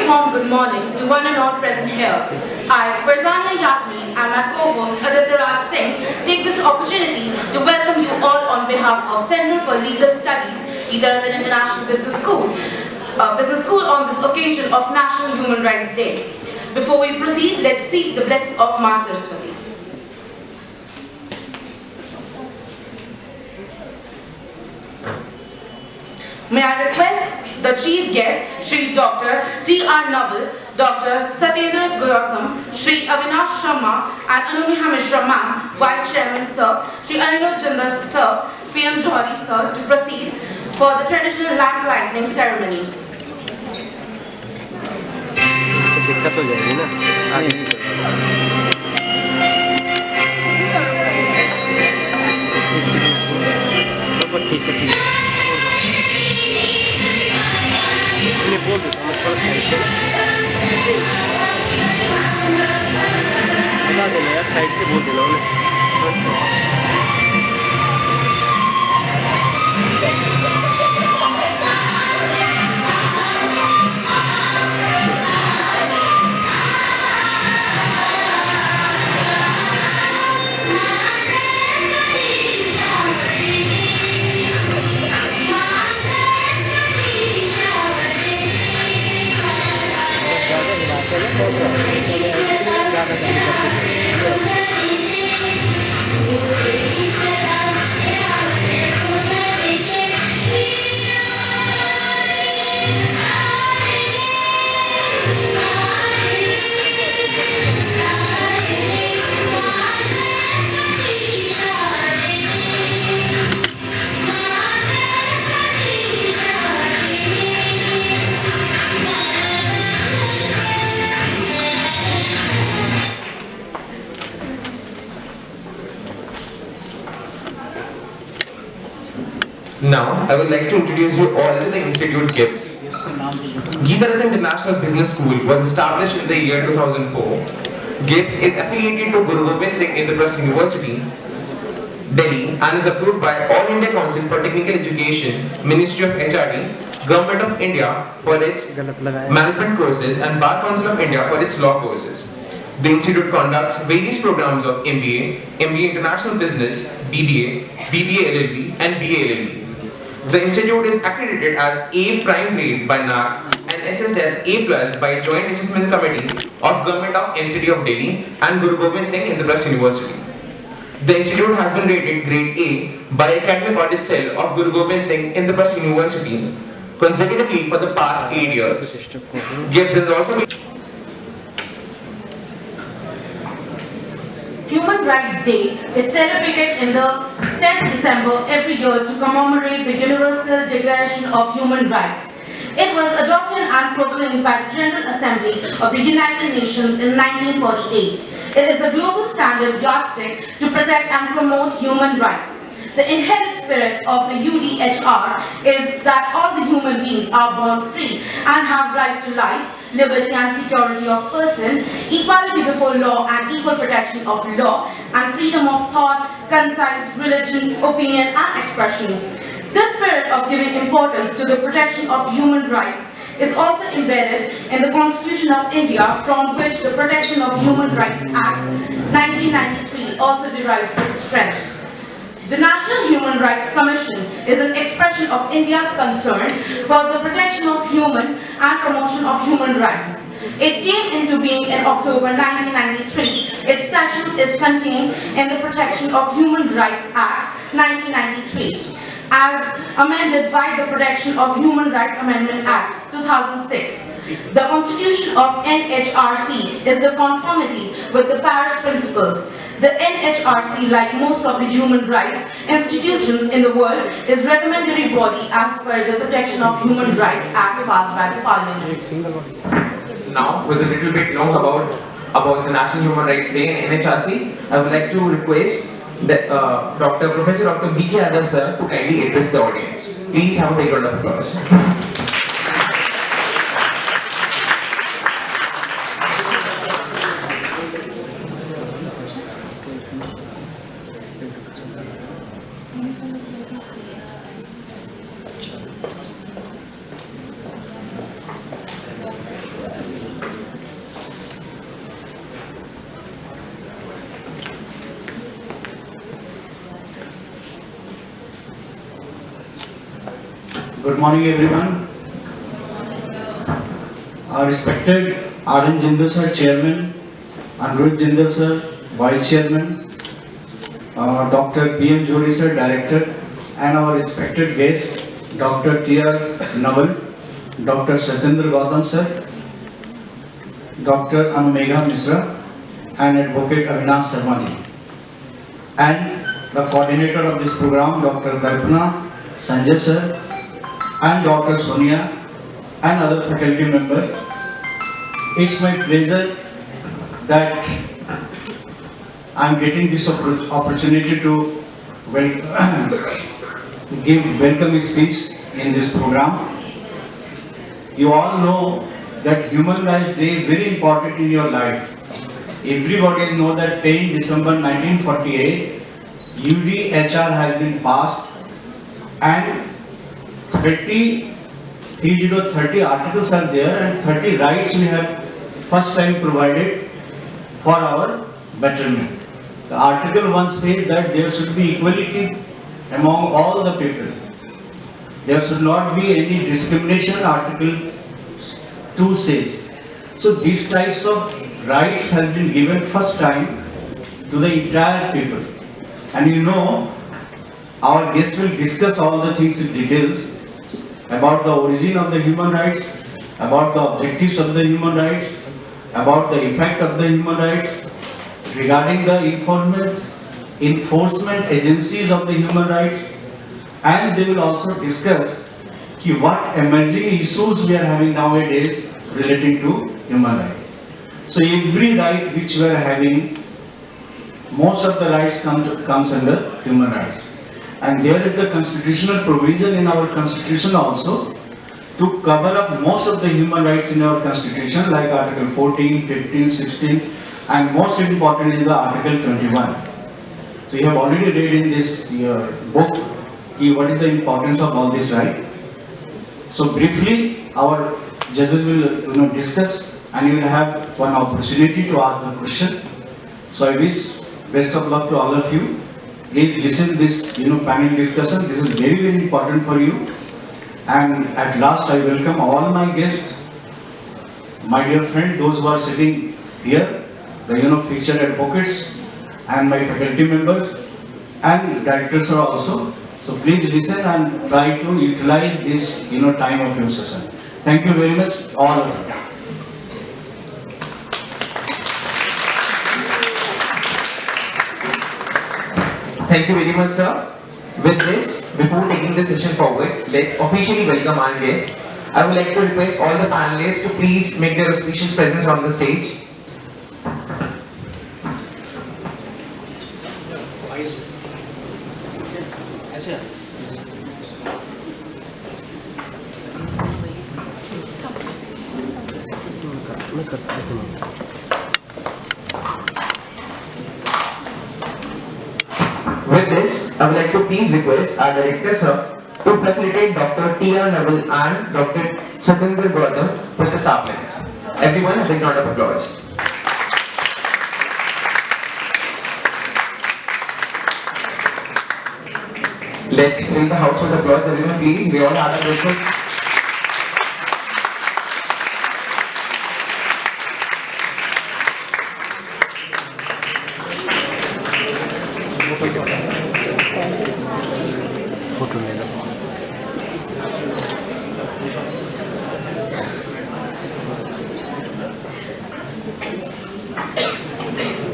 warm good morning to one and all present here. I, Farzania Yasmin, and my co-host Aditya Singh take this opportunity to welcome you all on behalf of Center for Legal Studies, Retd International Business School on this occasion of National Human Rights Day. Before we proceed, let's seek the blessing of Ma Saraswati. May I request the chief guest, Shri Dr. T.R. Naval, Dr. Satinder Gautam, Shri Avinash Sharma, and Anumeha Mishra ma'am, Vice Chairman Sir, Shri Anil Sir, PM Johari Sir, to proceed for the traditional lamp lighting ceremony. बोल देता हूँ थोड़ा side से बता देना यार side से बोल देना उन्हें Now, I would like to introduce you all to the Institute GIBS. Retd International Business School was established in the year 2004. GIBS is affiliated to Guru Gobind Singh Indraprasth University, Delhi, and is approved by All India Council for Technical Education, Ministry of HRD, Government of India for its management courses, and Bar Council of India for its law courses. The Institute conducts various programs of MBA, MBA International Business, BBA, BBA LLB, and BA LLB. The Institute is accredited as A Prime Grade by NAC and assessed as A Plus by Joint Assessment Committee of Government of NCT of Delhi and Guru Gobind Singh Indraprasth University. The Institute has been rated Grade A by Academic Audit Cell of Guru Gobind Singh Indraprasth University consecutively for the past 8 years. GIBS has also been Human Rights Day is celebrated in the 10th December every year to commemorate the Universal Declaration of Human Rights. It was adopted and proclaimed by the General Assembly of the United Nations in 1948. It is a global standard yardstick to protect and promote human rights. The inherent spirit of the UDHR is that all the human beings are born free and have right to life, liberty and security of person, equality before law and equal protection of law, and freedom of thought, concise religion, opinion and expression. This spirit of giving importance to the protection of human rights is also embedded in the Constitution of India, from which the Protection of Human Rights Act 1993 also derives its strength. The National Human Rights Commission is an expression of India's concern for the protection of human and promotion of human rights. It came into being in October 1993. Its statute is contained in the Protection of Human Rights Act 1993, as amended by the Protection of Human Rights Amendment Act 2006. The Constitution of NHRC is the conformity with the Paris Principles. The NHRC, like most of the human rights institutions in the world, is a recommendatory body as per the Protection of Human Rights Act passed by the Parliament. Now, with a little bit known about the National Human Rights Day in NHRC, I would like to request that Professor Dr. B.K. Adam sir to kindly address the audience. Please have a big round of applause. Good morning, everyone. Our respected R.N. Jindal sir, Chairman, Anirudh Jindal sir, Vice Chairman, Dr. P.M. Jodi sir, Director, and our respected guest, Dr. T.R. Naval, Dr. Satinder Gautam sir, Dr. Anumeha Mishra, and Advocate Avinash Sharma ji. And the coordinator of this program, Dr. Kalpana, Sanjay sir, and Dr. Sonia, and other faculty members. It's my pleasure that I'm getting this opportunity to give welcome speech in this program. You all know that Human Rights Day is very important in your life. Everybody knows that 10 December 1948, UDHR has been passed and 30 articles are there and 30 rights we have first time provided for our betterment. The Article 1 says that there should be equality among all the people. There should not be any discrimination, Article 2 says. So these types of rights have been given first time to the entire people. And you know, our guest will discuss all the things in details about the origin of the human rights, about the objectives of the human rights, about the effect of the human rights, regarding the enforcement agencies of the human rights, and they will also discuss what emerging issues we are having nowadays relating to human rights. So every right which we are having, most of the rights comes under human rights. And there is the constitutional provision in our constitution also to cover up most of the human rights in our constitution, like Article 14, 15, 16, and most important is the Article 21. So you have already read in this book what is the importance of all this right. So briefly, our judges will discuss, and you will have one opportunity to ask the question. So I wish best of luck to all of you. Please listen to this panel discussion. This is very, very important for you. And at last, I welcome all my guests, my dear friends, those who are sitting here, the featured advocates, and my faculty members, and directors are also. So please listen and try to utilize this time of your session. Thank you very much, all of you. Thank you very much, sir. With this, before taking the session forward, let's officially welcome our guests. I would like to request all the panelists to please make their auspicious presence on the stage. With this, I would like to please request our director, sir, to facilitate Dr. T.R. Naval and Dr. Satinder Gautam with the saplings. Everyone, a big round of applause. Let's fill the house with applause, everyone, please. We all have a breakfast.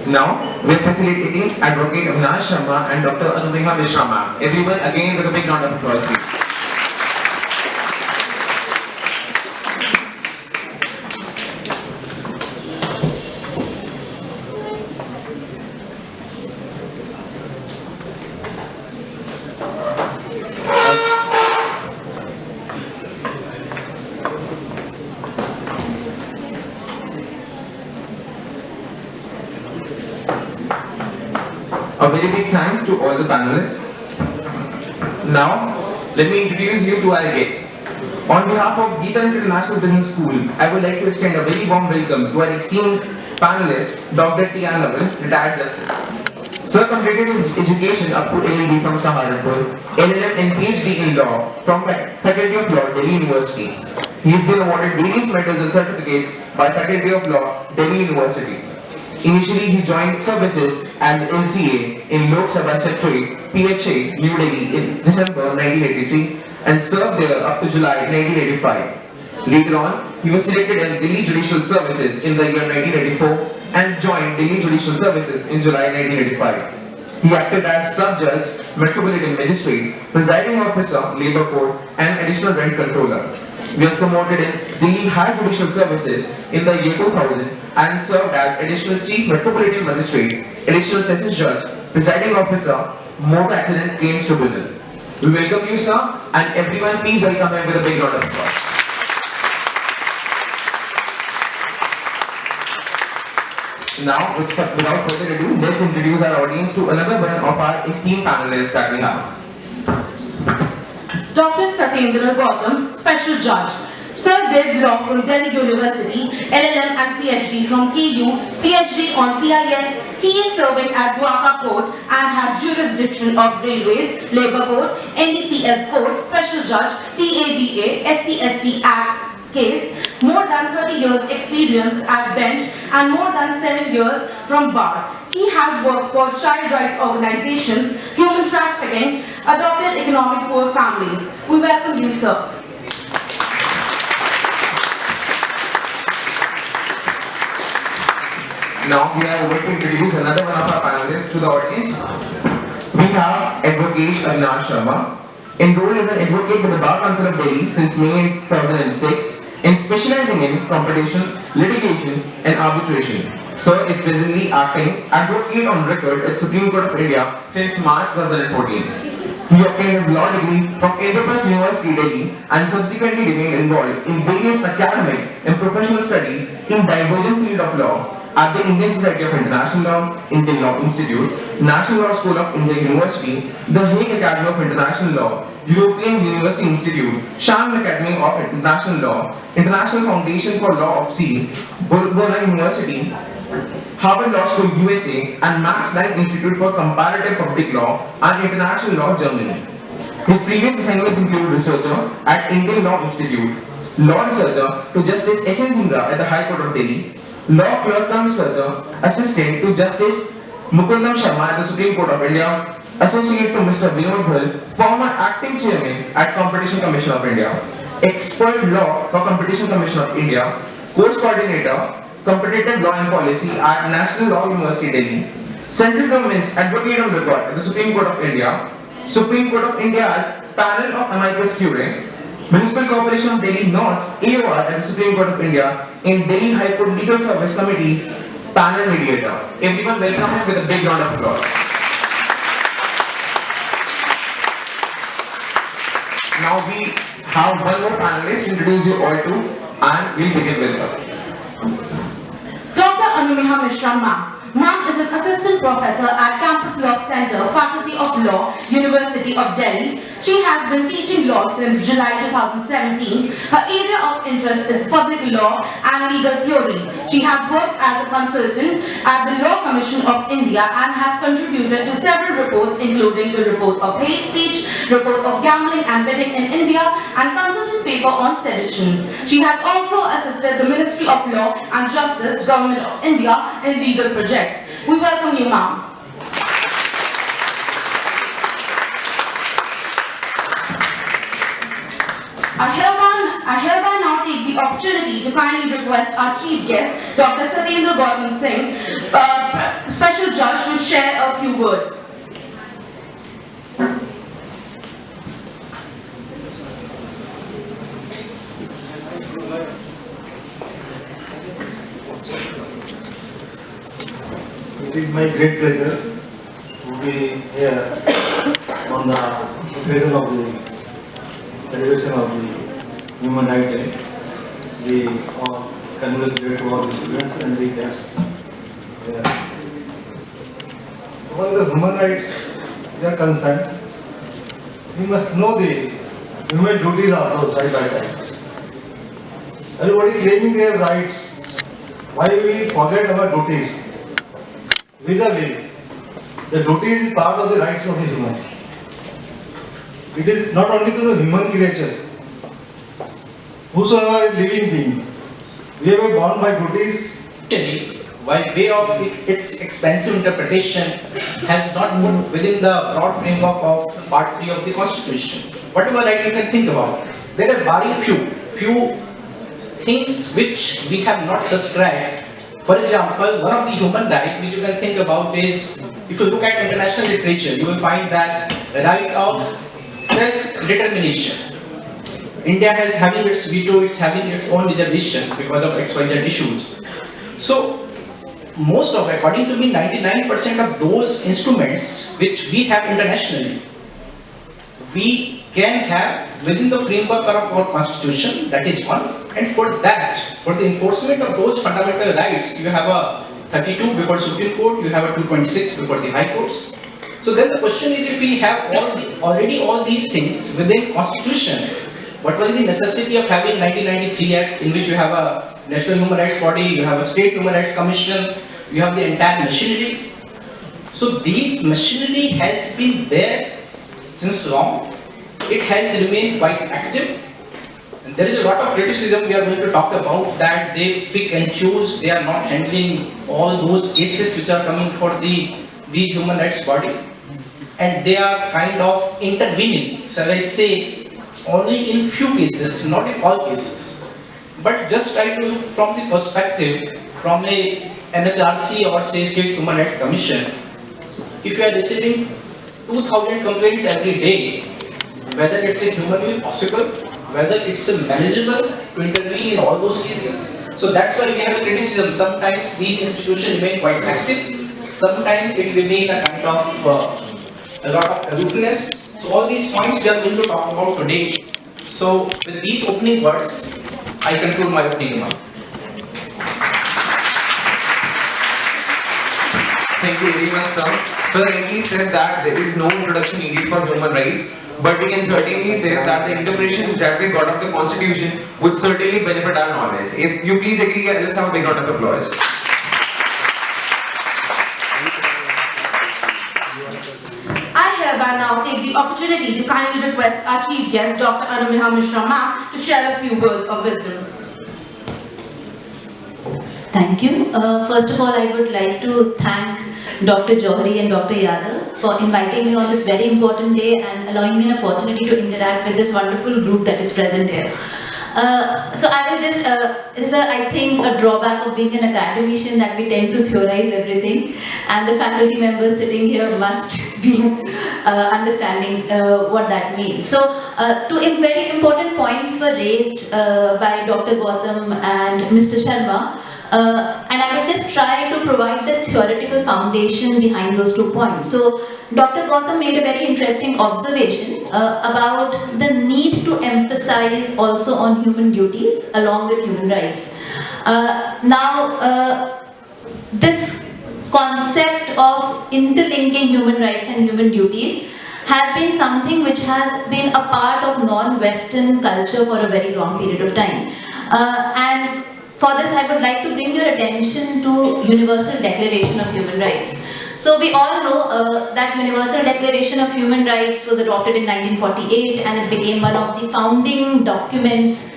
Now, we're facilitating Advocate Avinash Sharma and Dr. Anumeha Mishra. Everyone, again, with a big round of applause, please. A very big thanks to all the panelists. Now, let me introduce you to our guests. On behalf of Geeta International Business School, I would like to extend a very warm welcome to our esteemed panelist, Dr. T.R. Naval, retired justice. Sir completed his education up to LLB from Saharanpur, LLM and PhD in law from Faculty of Law, Delhi University. He has been awarded various medals and certificates by Faculty of Law, Delhi University. Initially, he joined services as LCA in Lok Sabha Secretary, PHA, New Delhi in December 1983 and served there up to July 1985. Later on, he was selected as Delhi Judicial Services in the year 1984 and joined Delhi Judicial Services in July 1985. He acted as Sub-Judge, Metropolitan Magistrate, Presiding Officer, Labour Court and Additional Rent Controller. He was promoted in Delhi High Judicial Services in the year 2000 and served as Additional Chief Metropolitan Magistrate, Additional Sessions Judge, Presiding Officer, Motor Accident Claims Tribunal. We welcome you, sir, and everyone please welcome him with a big round of applause. Now, without further ado, let's introduce our audience to another one of our esteemed panelists that we have. Dr. Satinder Gautam, Special Judge. Sir did law from Delhi University, LLM and PhD from KU, PhD on PIL. He is serving at Dwarka Court and has jurisdiction of Railways, Labour Court, NDPS Court, Special Judge, TADA, SC/ST Act case, more than 30 years experience at bench and more than 7 years from bar. He has worked for child rights organizations, human trafficking, adopted economic poor families. We welcome you, sir. Now we are going to introduce another one of our panelists to the audience. We have Advocate Avinash Sharma, enrolled as an advocate with the Bar Council of Delhi since May 2006 and specializing in competition, litigation and arbitration. Sir is presently acting advocate on record at Supreme Court of India since March 2014. He obtained his law degree from Indraprastha University, Delhi and subsequently remained involved in various academic and professional studies in divergent field of law at the Indian Society of International Law, Indian Law Institute, National Law School of India University, the Hague Academy of International Law, European University Institute, Shan Academy of International Law, International Foundation for Law of Sea, Bologna University, Harvard Law School USA, and Max Planck Institute for Comparative Public Law and International Law, Germany. His previous assignments include researcher at Indian Law Institute, law researcher to Justice S.N. Dhingra at the High Court of Delhi, law clerk cum researcher, assistant to Justice Mukundam Sharma at the Supreme Court of India, associate to Mr. Vinod Bhal, former acting chairman at Competition Commission of India, expert law for Competition Commission of India, course coordinator, competitive law and policy at National Law University, Delhi, central government's advocate on record at the Supreme Court of India, Supreme Court of India's panel of amicus curiae, Municipal Corporation of Delhi North's AOR at the Supreme Court of India, in Delhi High Court Legal Service Committee's panel mediator. Everyone welcome him with a big round of applause. Now we have one more panelist to introduce you all to, and we'll begin with her. Dr. Anumeha Mishra, ma'am. Ma'am is an assistant professor at Campus Law Center, Faculty of Law, University of Delhi. She has been teaching law since July 2017. Her area of interest is public law and legal theory. She has worked as a consultant at the Law Commission of India and has contributed to several reports, including the report of hate speech, report of gambling and betting in India, and consultant paper on sedition. She has also assisted the Ministry of Law and Justice, Government of India in legal projects. We welcome you, ma'am. I hereby now take the opportunity to kindly request our chief guest, Dr. Satinder Gautam Singh, Special Judge, to share a few words. It is my great pleasure to be here on the occasion of the celebration of the Human Rights Day. We all congratulate to all the students and the guests. When the human rights are concerned, we must know the human duties also side by side. Everybody claiming their rights, why we forget our duties vis-a-vis The duty is part of the rights of the human. It is not only to the human creatures, whosoever is living being. We have been born by duties. By way of its expensive interpretation, has not put within the broad framework of Part 3 of the Constitution. Whatever right you can think about, there are barring few things which we have not subscribed. For example, one of the human rights which you can think about is, if you look at international literature, you will find that the right of self-determination. India has having its veto, it's having its own reservation because of XYZ issues. So, most of, according to me, 99% of those instruments which we have internationally, we can have within the framework of our constitution, that is one. And for that, for the enforcement of those fundamental rights, you have a 32 before Supreme Court, you have a 226 before the High Courts. So then the question is, if we have already all these things within constitution, what was the necessity of having 1993 Act, in which you have a National Human Rights Body, you have a State Human Rights Commission, you have the entire machinery. So these machinery has been there since long. It has remained quite active. And there is a lot of criticism we are going to talk about, that they pick and choose, they are not handling all those cases which are coming for the Human Rights Body. And they are kind of intervening, shall I say, only in few cases, not in all cases. But just try to look from the perspective, from a NHRC or say State Human Rights Commission, if you are receiving 2,000 complaints every day, whether it's a humanly possible, whether it's a manageable to intervene in all those cases. So that's why we have a criticism. Sometimes these institutions remain quite active, sometimes it remains a kind of a lot of aloofness. So all these points we are going to talk about today. So with these opening words, I conclude my opening remarks. Thank you very much, sir. Sir rightly said that there is no introduction needed for human rights, but we can certainly say that the interpretation that we got of the Constitution would certainly benefit our knowledge. If you please agree, let's have a big round of applause. I hereby now take the opportunity to kindly request our chief guest, Dr. Anumeha Mishra ma'am, to share a few words of wisdom. Thank you. First of all, I would like to thank Dr. Johari and Dr. Yadav for inviting me on this very important day and allowing me an opportunity to interact with this wonderful group that is present here. So I will just, it is I think a drawback of being an academician that we tend to theorize everything, and the faculty members sitting here must be understanding what that means. So two very important points were raised by Dr. Gautam and Mr. Sharma. And I will just try to provide the theoretical foundation behind those 2 points. So, Dr. Gautam made a very interesting observation about the need to emphasize also on human duties along with human rights. This concept of interlinking human rights and human duties has been something which has been a part of non-Western culture for a very long period of time. And for this, I would like to bring your attention to Universal Declaration of Human Rights. So we all know that Universal Declaration of Human Rights was adopted in 1948 and it became one of the founding documents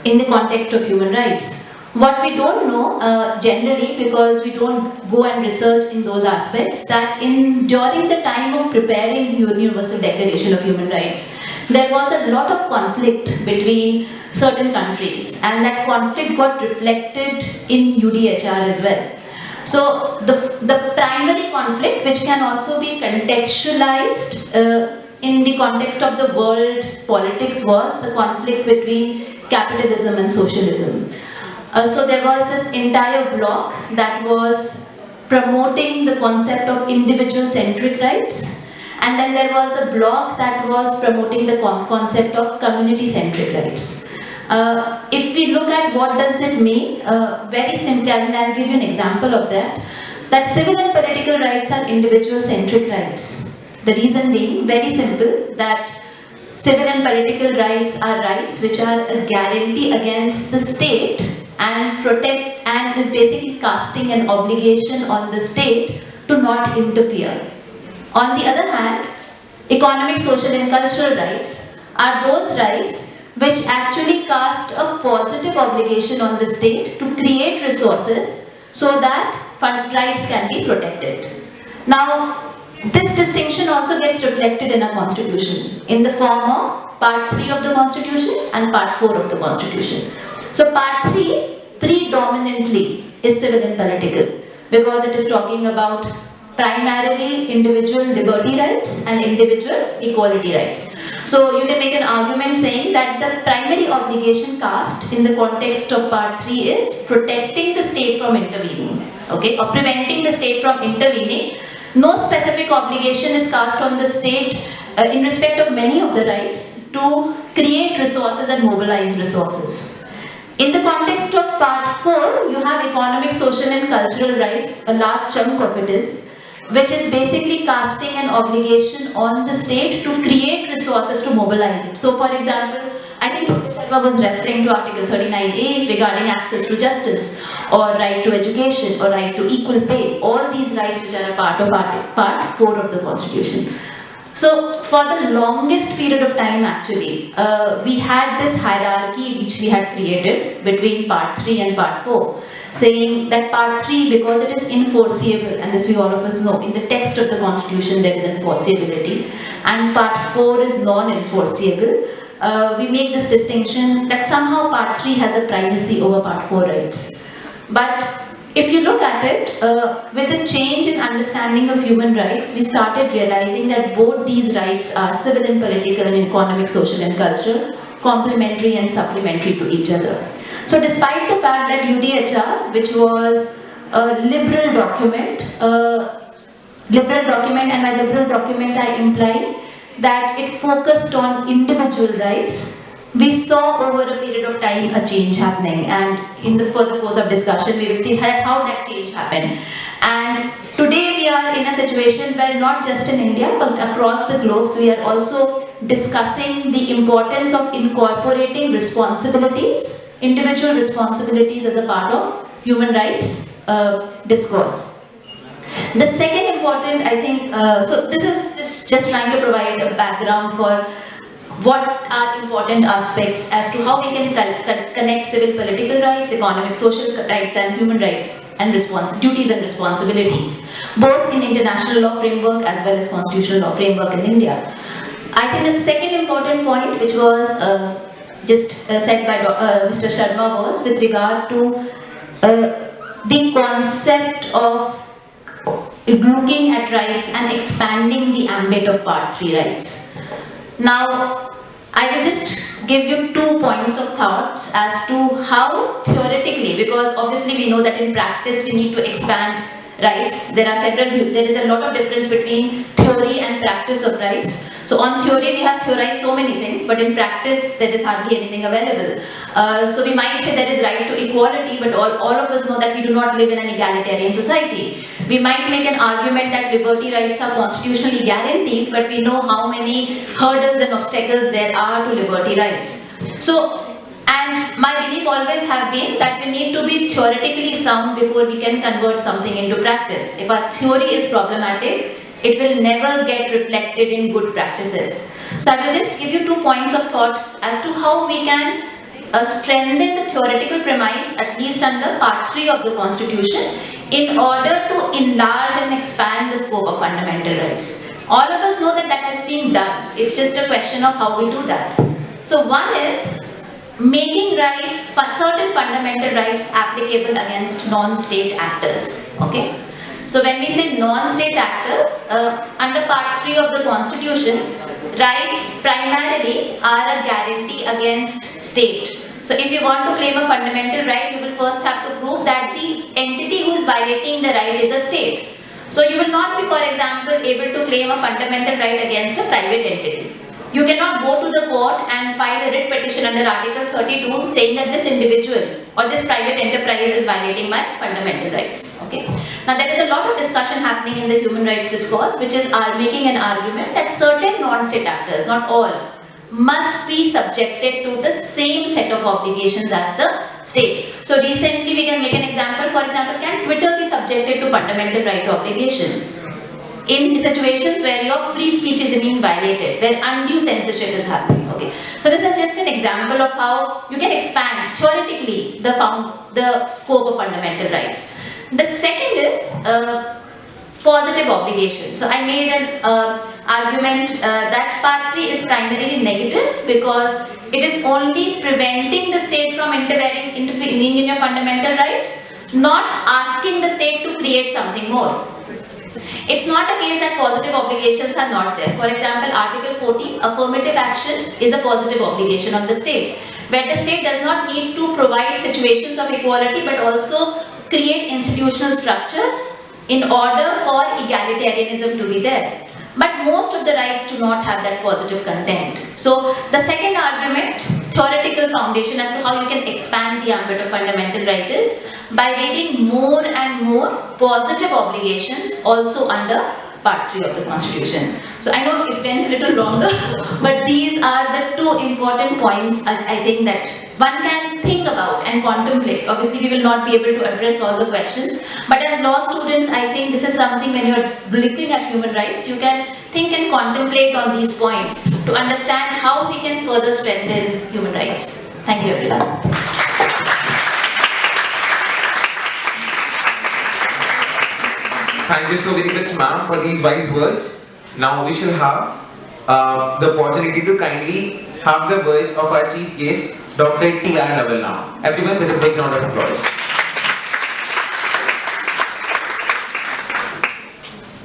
in the context of human rights. What we don't know generally, because we don't go and research in those aspects, that during the time of preparing Universal Declaration of Human Rights, there was a lot of conflict between certain countries, and that conflict got reflected in UDHR as well. So the primary conflict, which can also be contextualized in the context of the world politics, was the conflict between capitalism and socialism. So there was this entire bloc that was promoting the concept of individual-centric rights, and then there was a bloc that was promoting the concept of community-centric rights. If we look at what does it mean, very simply, and I'll give you an example of that civil and political rights are individual-centric rights. The reason being, very simple, that civil and political rights are rights which are a guarantee against the state and protect, and is basically casting an obligation on the state to not interfere. On the other hand, economic, social and cultural rights are those rights which actually cast a positive obligation on the state to create resources so that rights can be protected. Now, this distinction also gets reflected in our constitution in the form of part 3 of the constitution and part 4 of the constitution. So part 3 predominantly is civil and political because it is talking about primarily individual liberty rights and individual equality rights. So you can make an argument saying that the primary obligation cast in the context of part 3 is protecting the state from intervening, okay, or preventing the state from intervening. No specific obligation is cast on the state in respect of many of the rights to create resources and mobilize resources. In the context of part 4, you have economic, social and cultural rights, a large chunk of it is, which is basically casting an obligation on the state to create resources to mobilize it. So for example, I think Dr. Sharma was referring to Article 39A regarding access to justice or right to education or right to equal pay, all these rights which are a part of part 4 of the constitution. So for the longest period of time actually, we had this hierarchy which we had created between part 3 and part 4, saying that part 3, because it is enforceable, and this we all of us know, in the text of the constitution there is enforceability, and part 4 is non-enforceable, we make this distinction that somehow part 3 has a primacy over part 4 rights. But if you look at it, with the change in understanding of human rights, we started realizing that both these rights are civil and political and economic, social and cultural, complementary and supplementary to each other. So despite the fact that UDHR, which was a liberal document, and by liberal document I imply that it focused on individual rights, we saw over a period of time a change happening, and in the further course of discussion we will see how that change happened. And today we are in a situation where not just in India but across the globe we are also discussing the importance of incorporating responsibilities, individual responsibilities as a part of human rights discourse. The second important, I think, so this is just trying to provide a background for what are important aspects as to how we can connect civil political rights, economic social rights and human rights and duties and responsibilities, both in international law framework as well as constitutional law framework in India. I think the second important point which was said by Mr. Sharma was with regard to the concept of looking at rights and expanding the ambit of part 3 rights. Now, I will just give you 2 points of thoughts as to how theoretically, because obviously we know that in practice we need to expand rights. There is a lot of difference between theory and practice of rights. So on theory we have theorized so many things, but in practice there is hardly anything available. So we might say there is right to equality, but all of us know that we do not live in an egalitarian society. We might make an argument that liberty rights are constitutionally guaranteed, but we know how many hurdles and obstacles there are to liberty rights. So, and my belief always have been that we need to be theoretically sound before we can convert something into practice. If our theory is problematic, it will never get reflected in good practices. So I will just give you 2 points of thought as to how we can strengthen the theoretical premise, at least under part 3 of the Constitution, in order to enlarge and expand the scope of fundamental rights. All of us know that that has been done. It's just a question of how we do that. So one is making rights, certain fundamental rights applicable against non-state actors. Okay. So when we say non-state actors, under part 3 of the Constitution, rights primarily are a guarantee against state. So if you want to claim a fundamental right, you will first have to prove that the entity who is violating the right is a state. So you will not be, for example, able to claim a fundamental right against a private entity. You cannot go to the court and file a writ petition under Article 32 saying that this individual or this private enterprise is violating my fundamental rights. Okay. Now there is a lot of discussion happening in the human rights discourse which is making an argument that certain non-state actors, not all, must be subjected to the same set of obligations as the state. So recently we can make an example, for example, can Twitter be subjected to fundamental right obligation? in situations where your free speech is being violated, where undue censorship is happening. Okay, so this is just an example of how you can expand theoretically the scope of fundamental rights. The second is positive obligation. So I made an argument that part 3 is primarily negative because it is only preventing the state from interfering in your fundamental rights, not asking the state to create something more. It's not a case that positive obligations are not there. For example, Article 14, affirmative action is a positive obligation of the state, where the state does not need to provide situations of equality but also create institutional structures in order for egalitarianism to be there. But most of the rights do not have that positive content. So the second argument, theoretical foundation as to how you can expand the ambit of fundamental right is by reading more and more positive obligations also under part 3 of the Constitution. So I know it went a little longer, but these are the two important points I think that one can think about and contemplate. Obviously, we will not be able to address all the questions, but as law students, I think this is something when you're looking at human rights, you can think and contemplate on these points to understand how we can further strengthen human rights. Thank you, everyone. Thank you so very much, ma'am, for these wise words. Now we shall have the opportunity to kindly have the words of our chief guest, Dr. T.R. Naval now. Everyone with a big round of applause.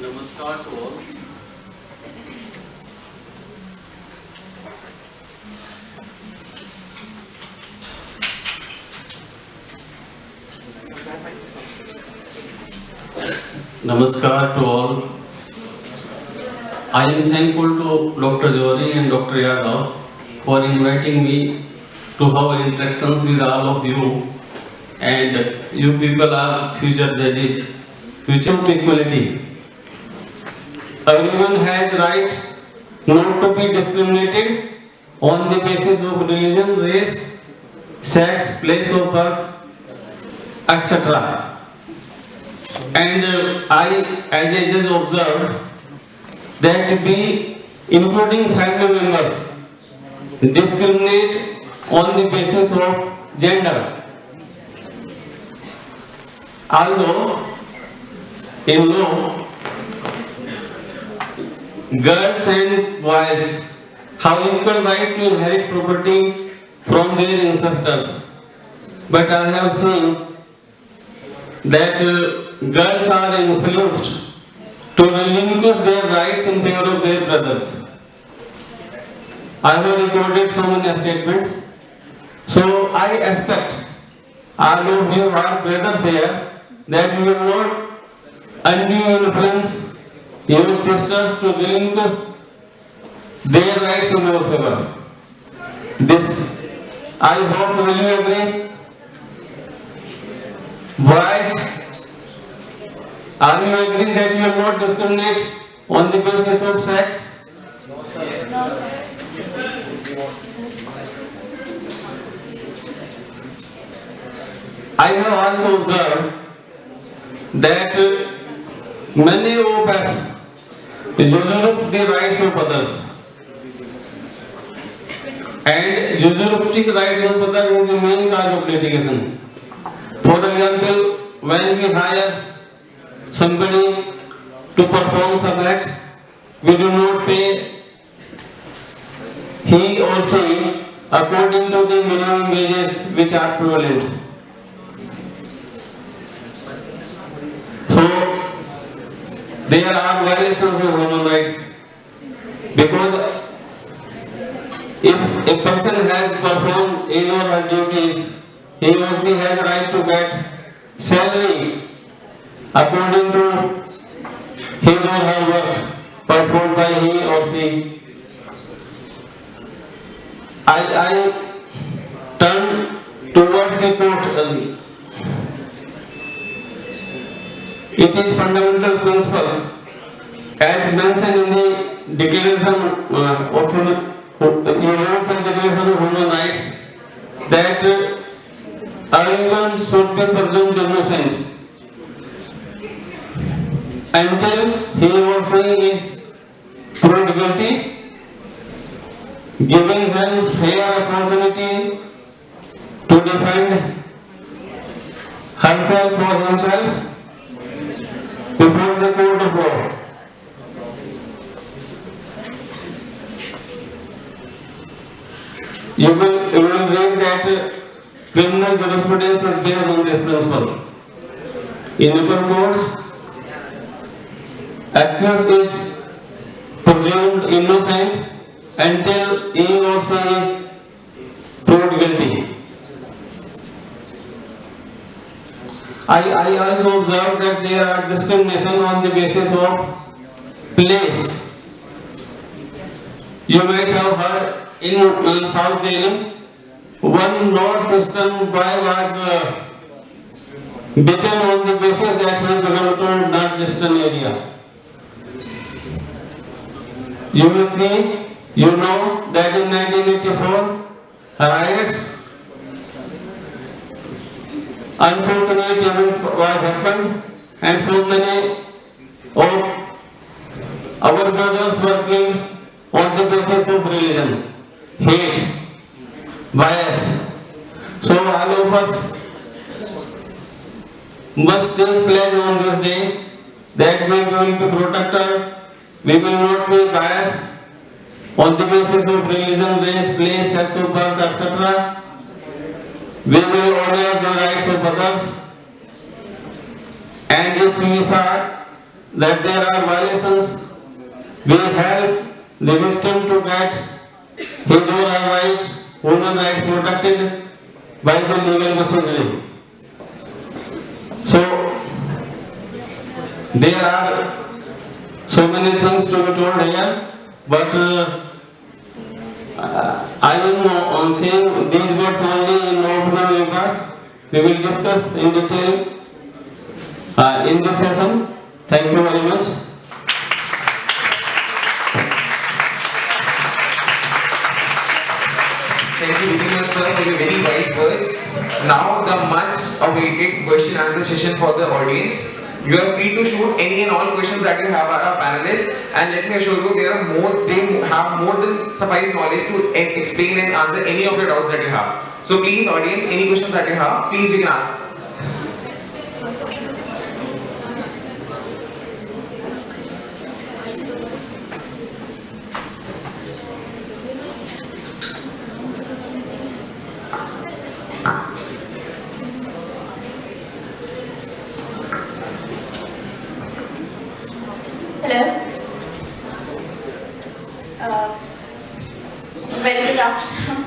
Namaskar to all. Namaskar to all. I am thankful to Dr. Johari and Dr. Yadav for inviting me to have interactions with all of you, and you people are future judges, future of equality. Everyone has right not to be discriminated on the basis of religion, race, sex, place of birth, etc. And I, as a judge, observed that we, including family members, discriminate on the basis of gender. Although in law, girls and boys have equal right to inherit property from their ancestors, but I have seen that girls are influenced to relinquish their rights in favor of their brothers. I have recorded so many statements. So I expect all of you are brothers here that you will not undue influence your sisters to relinquish their rights in your favor. This, I hope, will you agree? Boys, are you agree that you will not discriminate on the basis of sex? No, sir. I have also observed that many of us usurp the rights of others. And usurping rights of others is the main cause of litigation. For example, when we hire somebody to perform some acts, we do not pay he or she according to the minimum wages which are prevalent. So, there are violations of human rights because if a person has performed his or her duties, he or she has the right to get salary according to his or her work performed by he or she. I turn towards the court. It is fundamental principles as mentioned in the Declaration of Universal Declaration of Human Rights that everyone should be presumed innocent. until he or she is proved guilty, giving them fair opportunity to defend herself or himself before the court of law. You will read that criminal jurisprudence is based on this principle. In upper courts, accused is presumed innocent until he or she is proved guilty. I also observed that there are discrimination on the basis of place. You might have heard in South Delhi, one northeastern boy was beaten on the basis that he belonged to northeastern area. You will see, you know that in 1984, riots, unfortunate event was happened, and so many of our brothers were killed on the basis of religion, hate, bias. So all of us must take pledge on this day that we will be protected, we will not be biased on the basis of religion, race, place, sex of birth, etc. We will honor the rights of others, and if we saw that there are violations, we help the victim to get his or her right, human rights protected by the legal machinery. So, there are so many things to be told here, but I am saying these words only in opening remarks. We will discuss in detail in this session. Thank you very much. Thank you, Avinash sir, for your very wise words. Now the much awaited question and answer session for the audience. You are free to shoot any and all questions that you have at our panelists, and let me assure you, they have more than sufficient knowledge to explain and answer any of your doubts that you have. So please, audience, any questions that you have, please you can ask. Hello. Very good afternoon.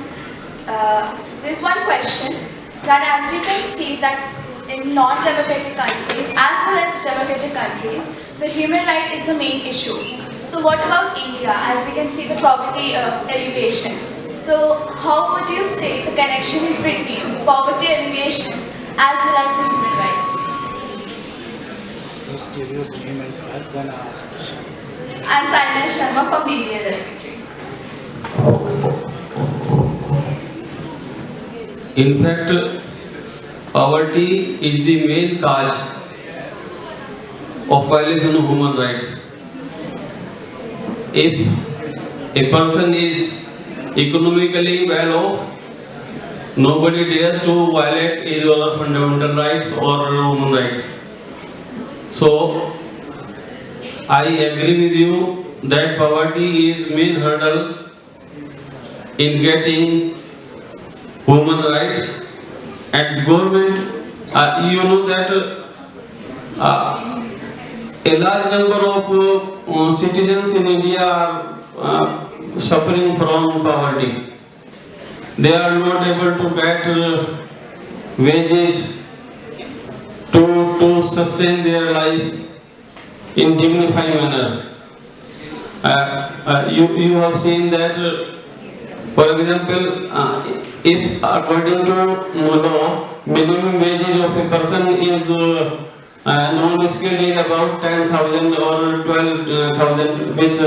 There's one question that, as we can see, that in non-democratic countries as well as democratic countries, the human right is the main issue. So what about India? As we can see, the poverty alleviation. So how would you say the connection is between poverty alleviation as well as the human rights? Just give your name and card, then ask. I'm Avinash Sharma from BBA. In fact, poverty is the main cause of violation of human rights. If a person is economically well off, nobody dares to violate his or her fundamental rights or human rights. So, I agree with you that poverty is main hurdle in getting human rights, and government, you know that a large number of citizens in India are suffering from poverty. They are not able to get wages to sustain their life in dignified manner. You have seen that, for example, if according to law, minimum wages of a person is non-skilled is about 10,000 or 12,000, which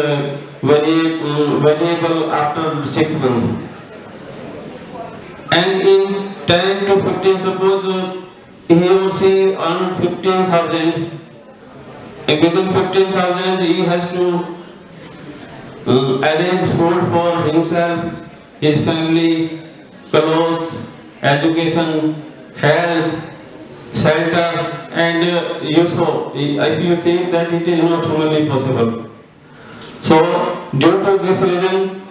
variable after 6 months. And in 10 to 15, suppose he or she earned 15,000, within 15,000 he has to arrange food for himself, his family, clothes, education, health, shelter, and if you think that it is not humanly possible. So, due to this reason,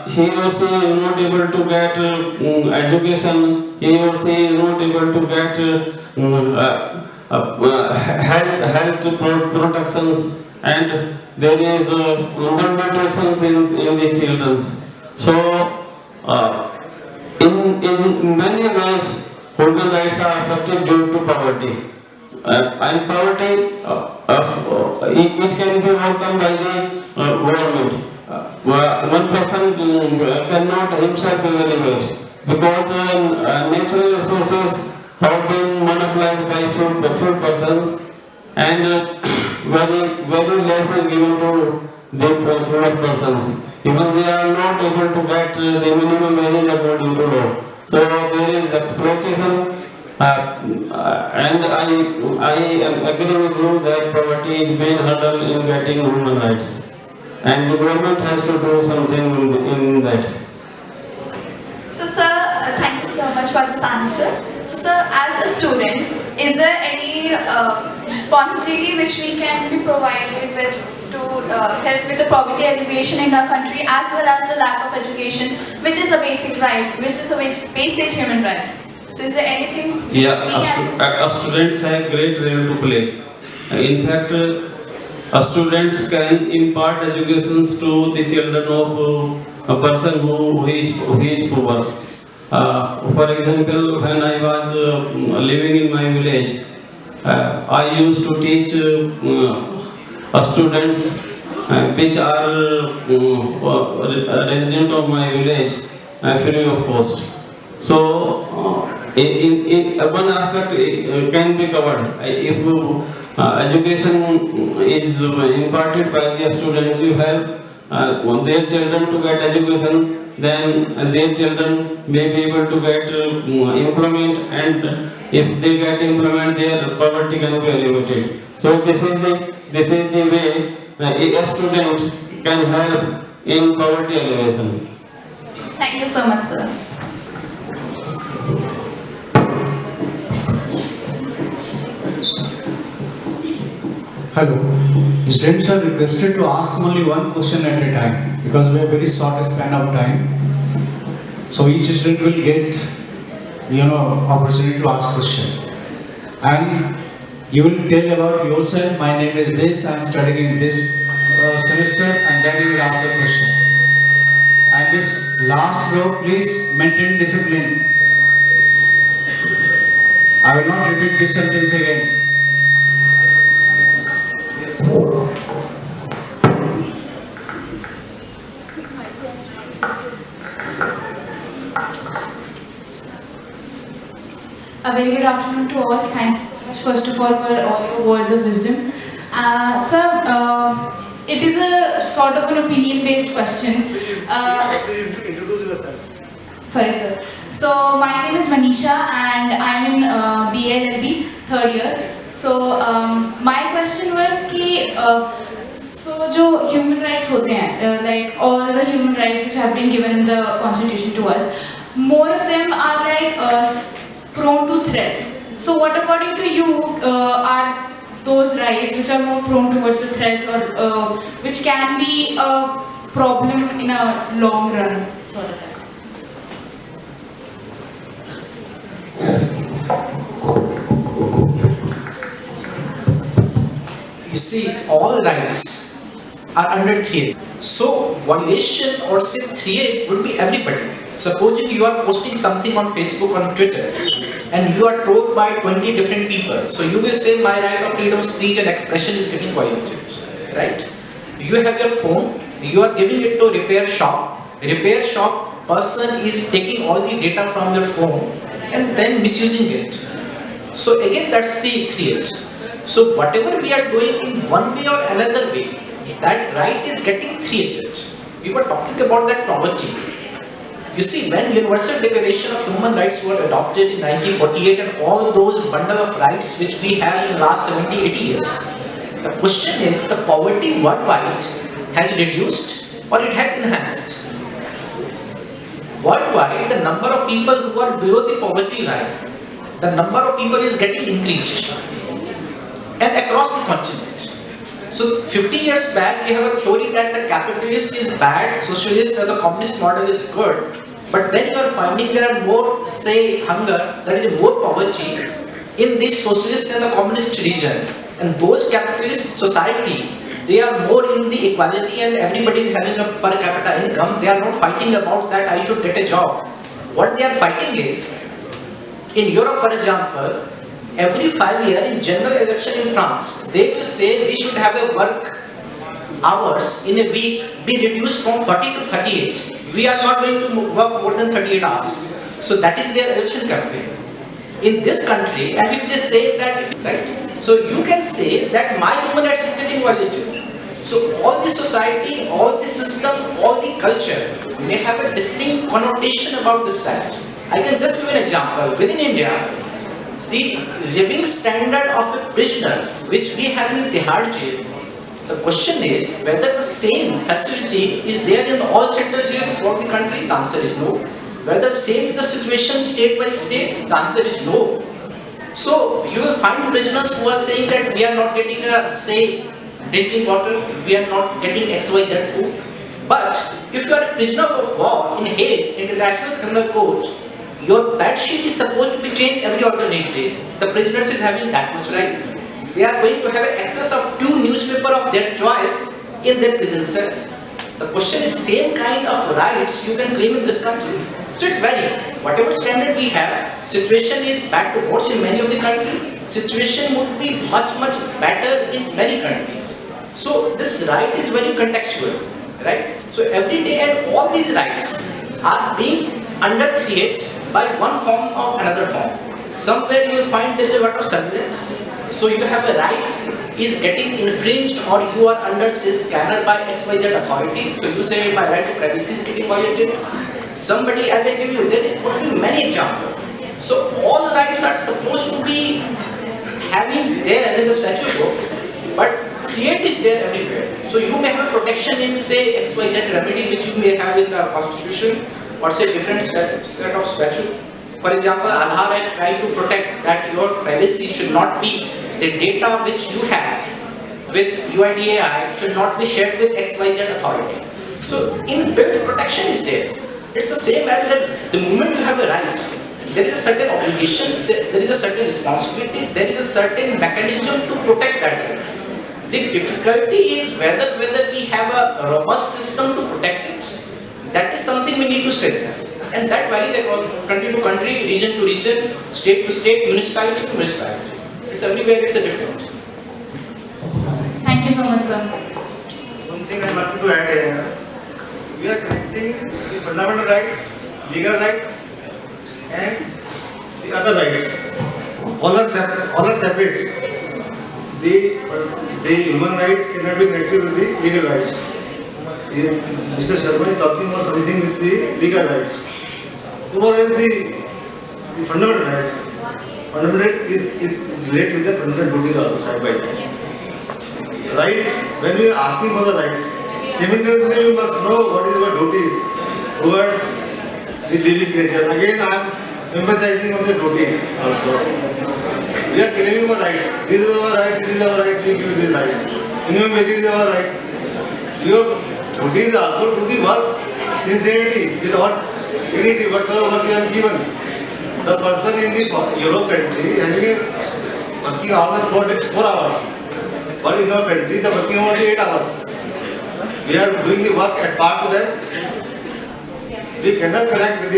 he or she is not able to get education, he or she is not able to get health protections, and there is malnutrition in the children. So, in many ways, human rights are affected due to poverty. And poverty, it can be overcome by the government. One person cannot himself evaluate because natural resources have been monopolized by few persons, and very less is given to the poor persons. Even they are not able to get the minimum wage according to law. So there is exploitation. And I agree with you that poverty is main hurdle in getting human rights, and the government has to do something in that. So sir, thank you so much for this answer. So sir, as a student, is there any responsibility which we can be provided with to help with the poverty alleviation in our country, as well as the lack of education, which is a basic right, which is a basic human right? So is there anything which Students have great role to play. In fact, students can impart educations to the children of a person who is poor. For example, when I was living in my village, I used to teach students which are resident of my village free of cost. So, in one aspect can be covered. If education is imparted by the students, you help their children to get education, then their children may be able to get employment, and if they get employment, their poverty can be alleviated. So this is the way a student can help in poverty alleviation. Thank you so much, sir. Hello. Students are requested to ask only one question at a time because we have very short span of time. So each student will get, opportunity to ask question. And you will tell about yourself. My name is this. I am studying in this semester, and then you will ask the question. And this last row, please maintain discipline. I will not repeat this sentence again. A very good afternoon to all. Thank you so much, first of all, for all your words of wisdom. Sir, it is a sort of an opinion-based question. Introduce yourself. Sorry, sir. So, my name is Manisha, and I'm in BLLB, third year. So, my question was कि so जो human rights होते हैं, like all the human rights which have been given in the constitution to us, more of them are like prone to threats. So what according to you are those rights which are more prone towards the threats, or which can be a problem in a long run, sort of that? You see, all rights are under threat. So violation or say threat would be everybody. Supposing you are posting something on Facebook, on Twitter, and you are told by 20 different people. So you will say my right of freedom of speech and expression is getting violated, right? You have your phone, you are giving it to a repair shop. Repair shop person is taking all the data from your phone and then misusing it. So again, that's the threat. So whatever we are doing in one way or another way, that right is getting threatened. We were talking about that poverty. You see, when Universal Declaration of Human Rights were adopted in 1948 and all those bundle of rights which we have in the last 70-80 years, The question is, the poverty worldwide has reduced or it has enhanced? Worldwide, the number of people who are below the poverty line, the number of people is getting increased, and across the continent. So 50 years back, we have a theory that the capitalist is bad, socialist or the communist model is good. But then you are finding there are more, say, hunger, there is more poverty in this socialist and the communist region. And those capitalist society, they are more in the equality and everybody is having a per capita income. They are not fighting about that I should get a job. What they are fighting is, in Europe for example, every 5 years in general election in France, they will say we should have a work hours in a week be reduced from 40 to 38. We are not going to work more than 38 hours. So that is their election campaign. In this country, and if they say that, right, so you can say that my human rights is getting violated. So all the society, all the system, all the culture may have a distinct connotation about this fact. I can just give an example. Within India, the living standard of a prisoner, which we have in Tihar jail, the question is whether the same facility is there in all central jails throughout the country. The answer is no. Whether the same is the situation state by state, the answer is no. So you will find prisoners who are saying that we are not getting a, say, drinking water, we are not getting XYZ food. But if you are a prisoner of war in Hague, International Criminal Court, your bed sheet is supposed to be changed every alternate day. The prisoners is having that much right. They are going to have an access of 2 newspapers of their choice in their prison cell. The question is, same kind of rights you can claim in this country. So it's varying. Whatever standard we have, situation is bad to worse in many of the countries. Situation would be much better in many countries. So this right is very contextual, right? So every day and all these rights are being under threat by one form or another form. Somewhere you will find there is a lot of surveillance. So you have a right is getting infringed or you are under scanner by XYZ authority. So you say my right to privacy is getting violated. Somebody, as I give you, there could be many examples. So all rights are supposed to be having there in the statute book, but threat is there everywhere. So you may have a protection in, say, XYZ remedy which you may have in the constitution or say different set of statute. For example, Aadhaar Act try to protect that your privacy should not be, the data which you have with UIDAI should not be shared with XYZ authority. So inbuilt protection is there. It's the same as that the moment you have a right, there is a certain obligation, there is a certain responsibility, there is a certain mechanism to protect that right. The difficulty is whether we have a robust system to protect it. That is something we need to strengthen. And that varies across country to country, region to region, state to state, municipality to municipality. It's everywhere, it's a different. Thank you so much, sir. One thing I wanted to add here, we are connecting the fundamental right, legal right, and the other rights. All are separate. The human rights cannot be connected with the legal rights. Mr. Sharma is talking about something with the legal rights. What is the fundamental rights? Fundamental is related with the fundamental duties also side by side. Right? When we are asking for the rights, simultaneously we must know what is our duties towards the living creature. Again, I am emphasizing on the duties also. We are claiming our rights. This is our right, this is our right, we give these rights. Minimum wages is our rights. Your duties also do the work, sincerity, without dignity, whatsoever work you have given. The person in the Europe country having working hours for 4 hours. But in our country, the working hours is 8 hours. We are doing the work at par to them. We cannot connect with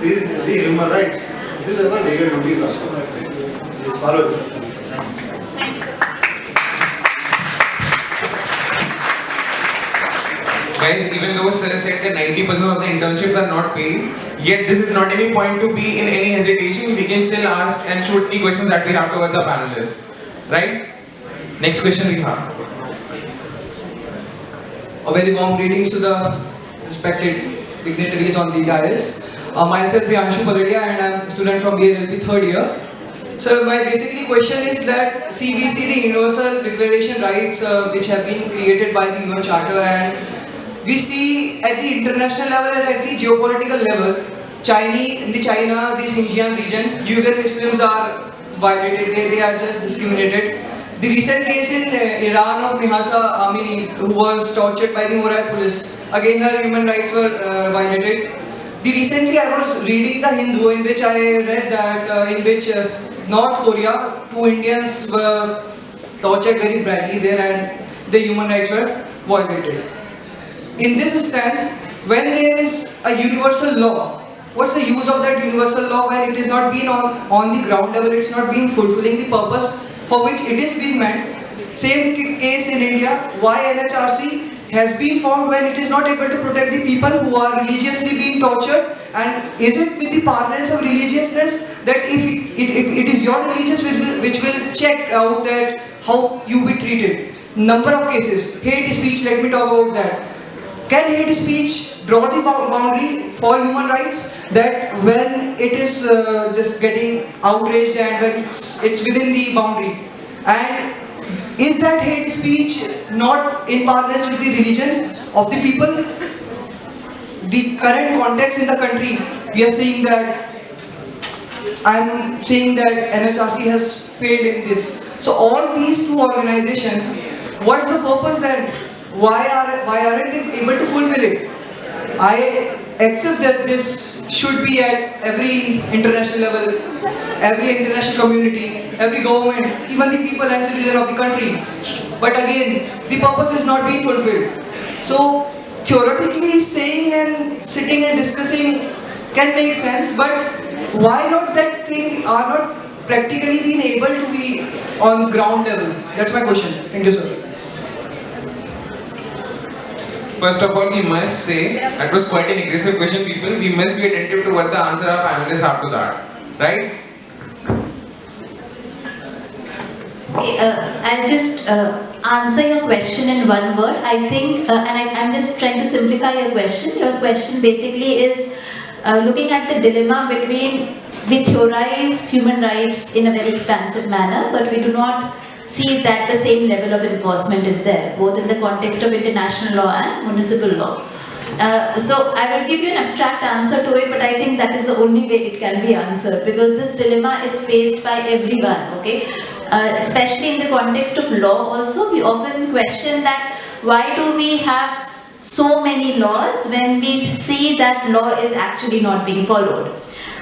these human rights. This is our legal duty also. Please follow this. Guys, even though Sir said that 90% of the internships are not paid, yet this is not any point to be in any hesitation. We can still ask and shoot the questions that we have towards our panelists. Right? Next question we have. A very warm greetings to the respected dignitaries on the dais. Myself, Avinash Sharma, and I am a student from BLLB 3rd year. So my basically question is that we see the Universal Declaration rights which have been created by the UN Charter, and we see at the international level and at the geopolitical level, in the China, the Xinjiang region, Uyghur Muslims are violated, they are just discriminated. The recent case in Iran of Mahsa Amini, who was tortured by the Morat police, again her human rights were violated. Recently I was reading the Hindu, in which I read that in which North Korea, 2 Indians were tortured very badly there and their human rights were violated. In this instance, when there is a universal law, what's the use of that universal law when it is not being on the ground level, it's not being fulfilling the purpose for which it is being meant? Same case in India, why NHRC has been formed when it is not able to protect the people who are religiously being tortured? And is it with the parlance of religiousness that if it is your religious which will check out that how you be treated? Number of cases, hate speech, let me talk about that. Can hate speech draw the boundary for human rights, that when it is just getting outraged and when it's within the boundary? And is that hate speech not in parallel with the religion of the people? The current context in the country, we are seeing that, I'm saying that NHRC has failed in this. So all these 2 organizations, what's the purpose then? Why aren't they able to fulfill it? I accept that this should be at every international level, every international community, every government, even the people and citizens of the country. But again, the purpose is not being fulfilled. So theoretically saying and sitting and discussing can make sense, but why not that thing are not practically being able to be on ground level? That's my question. Thank you, sir. First of all, we must say that was quite an aggressive question, people. We must be attentive to what the answer our panelists have to that, right? Okay, I'll just answer your question in one word. I think, and I'm just trying to simplify your question. Your question basically is looking at the dilemma between we theorize human rights in a very expansive manner, but we do not see that the same level of enforcement is there, both in the context of international law and municipal law. So I will give you an abstract answer to it, but I think that is the only way it can be answered, because this dilemma is faced by everyone, okay? Especially in the context of law also, we often question that why do we have so many laws when we see that law is actually not being followed.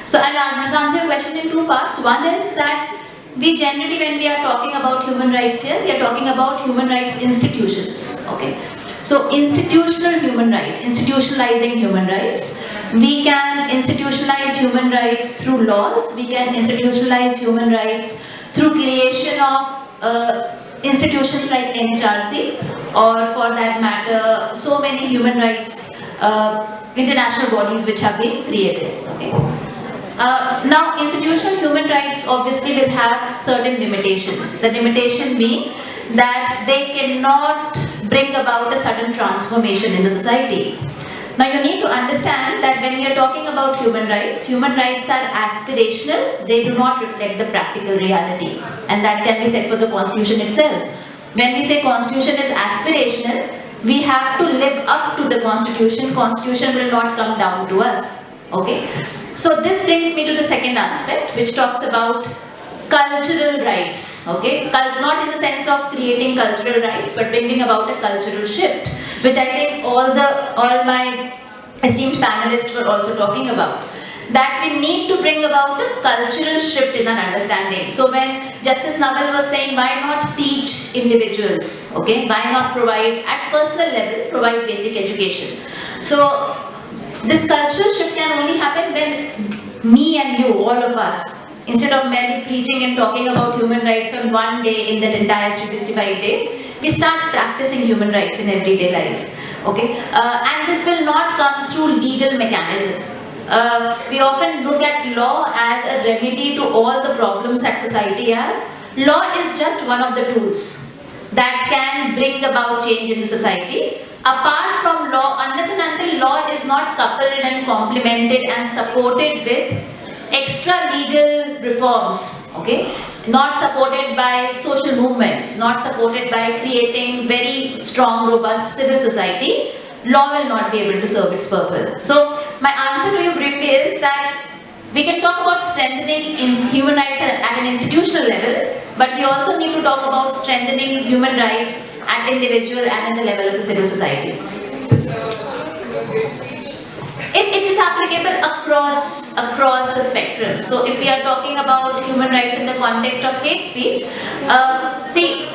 So I'll answer your question in 2 parts. One is that we generally, when we are talking about human rights here, we are talking about human rights institutions, okay? So institutional human right, institutionalizing human rights. We can institutionalize human rights through laws. We can institutionalize human rights through creation of institutions like NHRC, or for that matter, so many human rights international bodies which have been created, okay? Now, institutional human rights obviously will have certain limitations. The limitation being that they cannot bring about a sudden transformation in the society. Now, you need to understand that when we are talking about human rights are aspirational. They do not reflect the practical reality, and that can be said for the Constitution itself. When we say Constitution is aspirational, we have to live up to the Constitution. Constitution will not come down to us, okay? So this brings me to the second aspect, which talks about cultural rights, okay? Not in the sense of creating cultural rights, but bringing about a cultural shift, which I think all my esteemed panelists were also talking about. That we need to bring about a cultural shift in our understanding. So when Justice Naval was saying, why not teach individuals, okay? Why not provide, at personal level, provide basic education? So this cultural shift can only happen when me and you, all of us, instead of merely preaching and talking about human rights on one day in that entire 365 days, we start practicing human rights in everyday life, okay? And this will not come through legal mechanism. We often look at law as a remedy to all the problems that society has. Law is just one of the tools that can bring about change in the society. Apart from law, unless and until law is not coupled and complemented and supported with extra legal reforms, okay, not supported by social movements, not supported by creating very strong, robust civil society, law will not be able to serve its purpose. So my answer to you briefly is that we can talk about strengthening human rights at an institutional level, but we also need to talk about strengthening human rights at individual and at the level of the civil society. It is applicable across the spectrum. So if we are talking about human rights in the context of hate speech, see,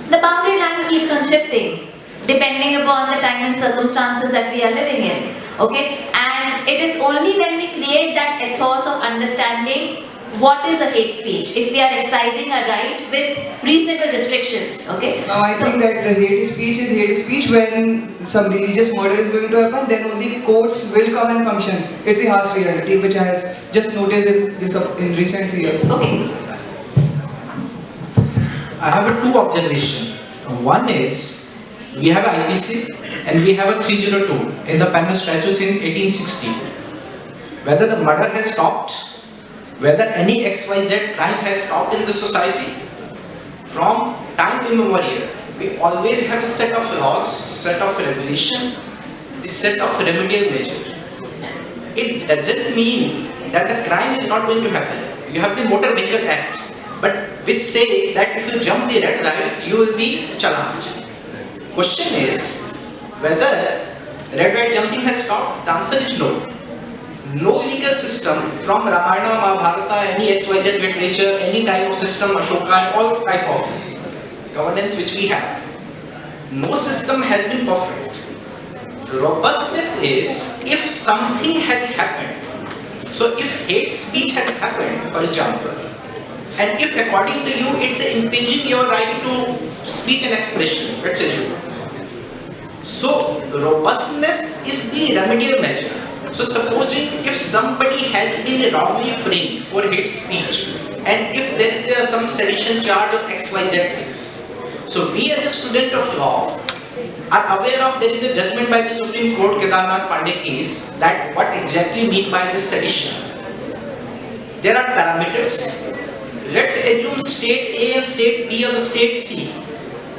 the boundary line keeps on shifting depending upon the time and circumstances that we are living in. Okay, and it is only when we create that ethos of understanding what is a hate speech, if we are exercising a right with reasonable restrictions. Okay. Now I think that hate speech when some religious murder is going to happen, then only courts will come and function. It's a harsh reality which I have just noticed in recent years. Okay. I have two observations. One is, we have IPC and we have a 302 in the Panel Statutes in 1860. Whether the murder has stopped, whether any XYZ crime has stopped in the society, from time immemorial, we always have a set of laws, set of regulation, a set of remedial measures. It doesn't mean that the crime is not going to happen. You have the Motor Vehicle Act, but which say that if you jump the red light, you will be challenged. Question is whether red light jumping has stopped. The answer is no. No legal system from Ramayana, Mahabharata, any XYZ literature, any type of system, Ashoka, all type of governance which we have, no system has been perfect. Robustness is if something had happened. So if hate speech had happened, for example, and if according to you it's impinging your right to speech and expression, let's assume. So robustness is the remedial measure. So supposing if somebody has been wrongly framed for hate speech, and if there is some sedition charge of XYZ things, so we as a student of law are aware of there is a judgment by the Supreme Court Kedarnath Pandey case that what exactly mean by this sedition. There are parameters. Let's assume state A and state B or the state C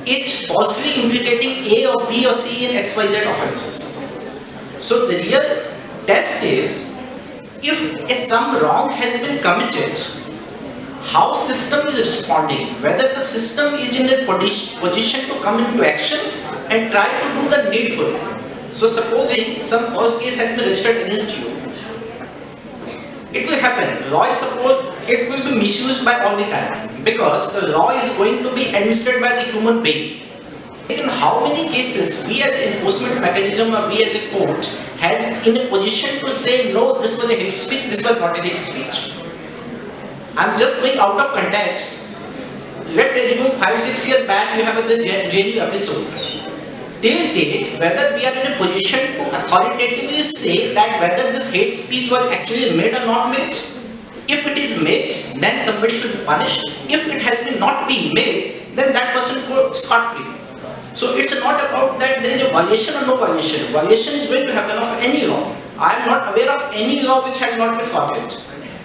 is falsely implicating A or B or C in XYZ offences. So the real test is if some wrong has been committed, how system is responding, whether the system is in a position to come into action and try to do the needful. So supposing some false case has been registered against you, it will happen. Law is supposed, it will be misused by all the time because the law is going to be administered by the human being. In how many cases we as an enforcement mechanism or we as a court had in a position to say no, this was a hate speech, this was not a hate speech. I'm just going out of context. Let's assume 5-6 years back you have this JNU episode. Till date, whether we are in a position to authoritatively say that whether this hate speech was actually made or not made. If it is made, then somebody should be punished. If it has been not been made, then that person go scot-free. So it's not about that there is a violation or no violation. Violation is going to happen of any law. I am not aware of any law which has not been followed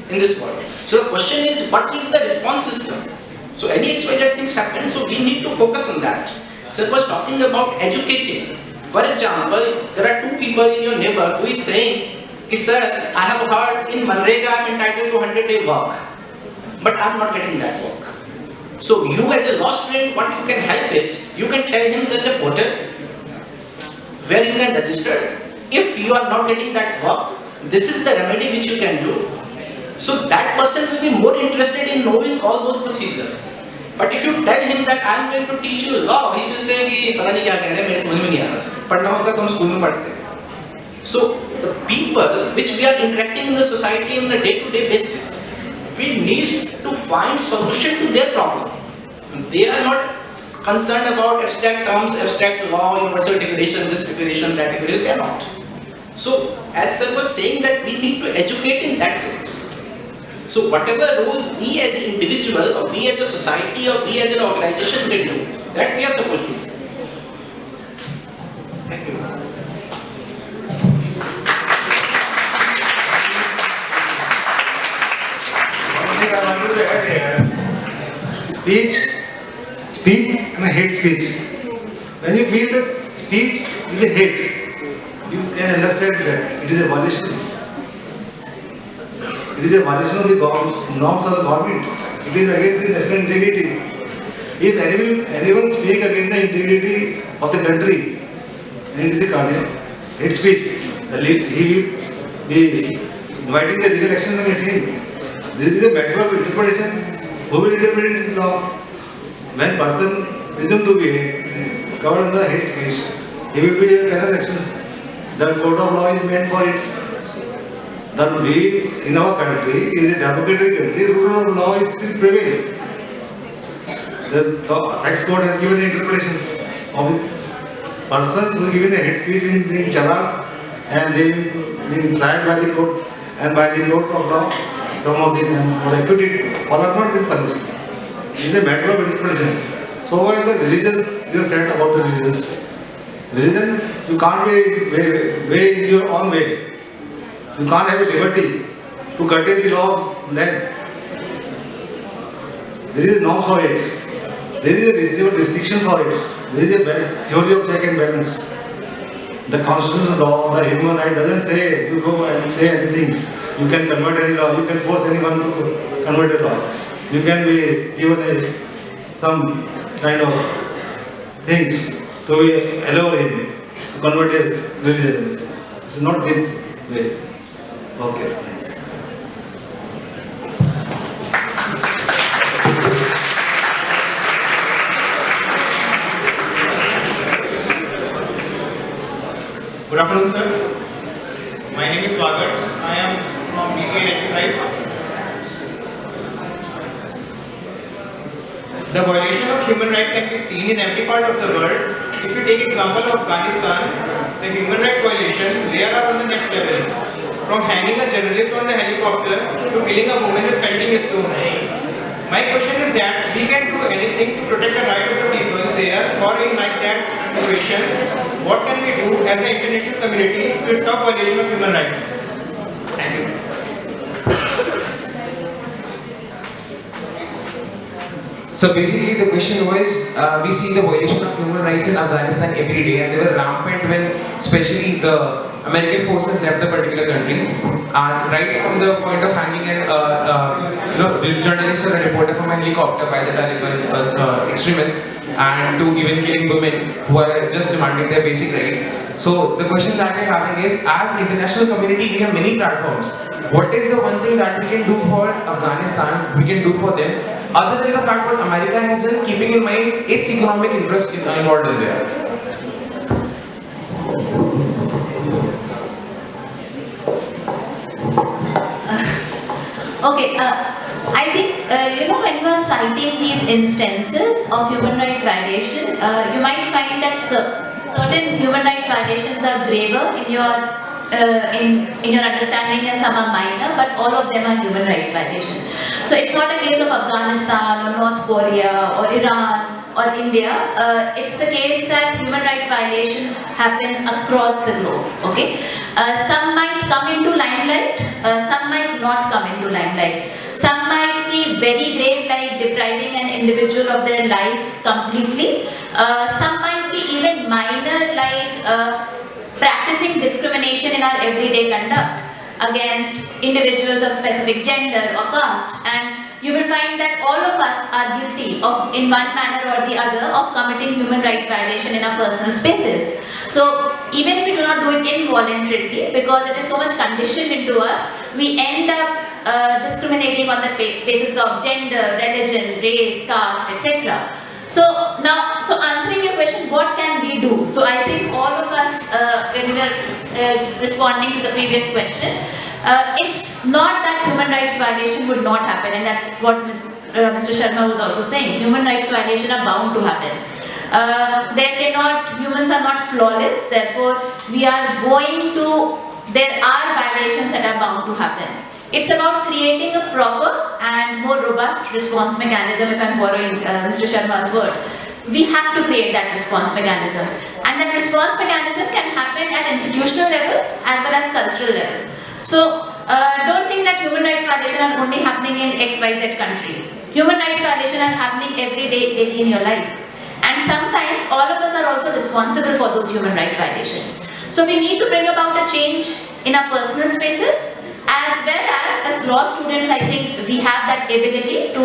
in this world. So the question is, what is the response system? So any XYZ things happen, so we need to focus on that. Sir was talking about educating. For example, there are two people in your neighbor who is saying, sir, I have heard in Manrega I am entitled to 100-day work, but I am not getting that work. So you as a law student, what you can help it, you can tell him that the portal where you can register. If you are not getting that work, this is the remedy which you can do. So that person will be more interested in knowing all those procedures. But if you tell him that I am going to teach you law, he will say कि पता नहीं क्या कह रहे हैं, मेरे समझ में नहीं आ रहा. पढ़ना होगा तो हम स्कूल में पढ़ते हैं. So the people which we are interacting in the society on the day-to-day basis, we need to find solution to their problem. They are not concerned about abstract terms, abstract law, universal declaration, this declaration, that declaration. They are not. So as sir was saying that we need to educate in that sense. So whatever role we as an individual or we as a society or we as an organization can do, that we are supposed to do. Thank you. to add here, speech and hate speech. When you feel the speech is a hate, you can understand that it is a violation. It is a violation of the norms of the government. It is against the national integrity. If anyone speak against the integrity of the country, then it is a cardiac hate speech. He will be inviting the legal action against him. This is a matter of interpretation. Who will interpret this law? When person presumed to be covered under hate speech, he will be a penal action. The code of law is meant for it. That we in our country is a democratic country. Rule of law is still prevailing. The tax code has given interpretations of it. Persons who given a hate speech will be charged and they will be tried by the court and by the court of law. Some of them were acquitted or have not been punished. It is a matter of interpretation. So what is the religious, you said about the religious. Religion, you can't be way in your own way. You can't have a liberty to curtail the law of land. There is a norm for it. There is a reasonable restriction for it. There is a theory of check and balance. The constitutional law, the human right doesn't say you go and say anything. You can convert any law. You can force anyone to convert a law. You can be given some kind of things to allow him to convert his religion. It's not the way. Okay, thanks. Good afternoon, sir. My name is Swagat. I am from BK95. The violation of human rights can be seen in every part of the world. If you take example of Afghanistan, the human rights violation there are on the next level. From hanging a journalist on the helicopter to killing a woman with pelting a stone. My question is that we can do anything to protect the rights of the people there or in like that situation. What can we do as an international community to stop violation of human rights? Thank you. So basically the question was, we see the violation of human rights in Afghanistan every day, and they were rampant when especially the American forces left the particular country. And right from the point of hanging a journalist or a reporter from a helicopter by the Taliban extremists, and to even killing women who are just demanding their basic rights. So the question that we're having is, as an international community, we have many platforms. What is the one thing that we can do for Afghanistan, we can do for them, other than the fact what America has done, keeping in mind its economic interest involved in there? Okay, I think, when you are citing these instances of human rights violation, you might find that certain human rights violations are graver in your understanding and some are minor, but all of them are human rights violations. So it's not a case of Afghanistan or North Korea or Iran or India. It's a case that human rights violations happen across the globe. Okay, some might come into limelight, some might not come into limelight. Some might be very grave, like depriving an individual of their life completely. Some might be even minor, like practicing discrimination in our everyday conduct against individuals of specific gender or caste, and you will find that all of us are guilty of, in one manner or the other, of committing human rights violation in our personal spaces. So even if we do not do it involuntarily, because it is so much conditioned into us, we end up discriminating on the basis of gender, religion, race, caste, etc. So now, answering your question, what can we do? So I think all of us, when we were responding to the previous question, it's not that human rights violation would not happen, and that's what Mr. Sharma was also saying. Human rights violation are bound to happen. Humans are not flawless, therefore there are violations that are bound to happen. It's about creating a proper and more robust response mechanism, if I'm borrowing Mr. Sharma's word. We have to create that response mechanism. And that response mechanism can happen at institutional level as well as cultural level. So don't think that human rights violation violation are only happening in XYZ country. Human rights violation are happening every day daily in your life. And sometimes all of us are also responsible for those human rights violations. So we need to bring about a change in our personal spaces, as well as law students. I think we have that ability to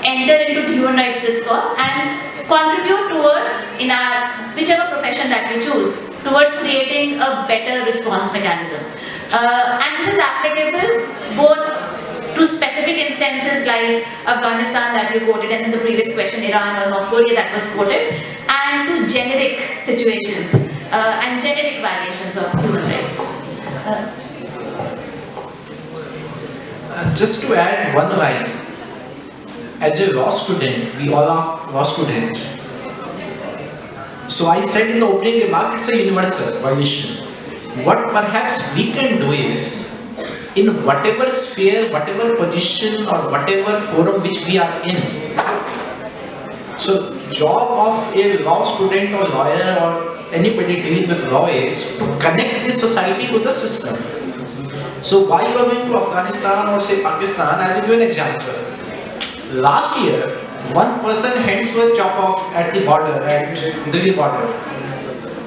enter into the human rights discourse and contribute towards, in our whichever profession that we choose, towards creating a better response mechanism. And this is applicable both to specific instances like Afghanistan that you quoted, and in the previous question Iran or North Korea that was quoted, and to generic situations and generic violations of human rights. Just to add one line, as a law student, we all are law students. So I said in the opening remark, it's a universal violation. What perhaps we can do is, in whatever sphere, whatever position or whatever forum which we are in, so job of a law student or lawyer or anybody dealing with law is to connect this society to the system. So why you are going to Afghanistan or say Pakistan, I will give you an example. Last year, one person hands were chopped off at the border, at Delhi border.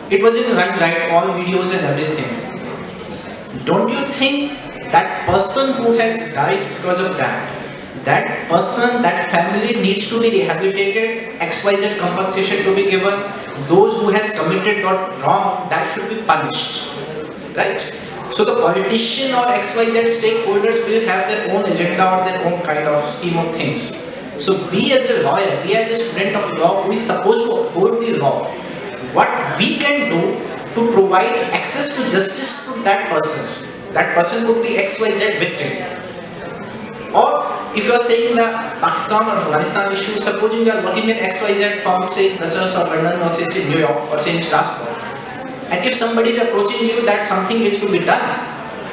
It was in right, all videos and everything. Don't you think that person who has died because of that, that person, that family needs to be rehabilitated, XYZ compensation to be given, those who has committed wrong, that should be punished, right? So the politician or XYZ stakeholders will have their own agenda or their own kind of scheme of things. So we as a lawyer, we as a student of law, we are supposed to uphold the law. What we can do to provide access to justice to that person could be XYZ victim. Or if you are saying the Pakistan or Afghanistan issue, supposing you are working in XYZ firm, say Brussels or London or say New York or say in Strasbourg, and if somebody is approaching you, that's something which could be done.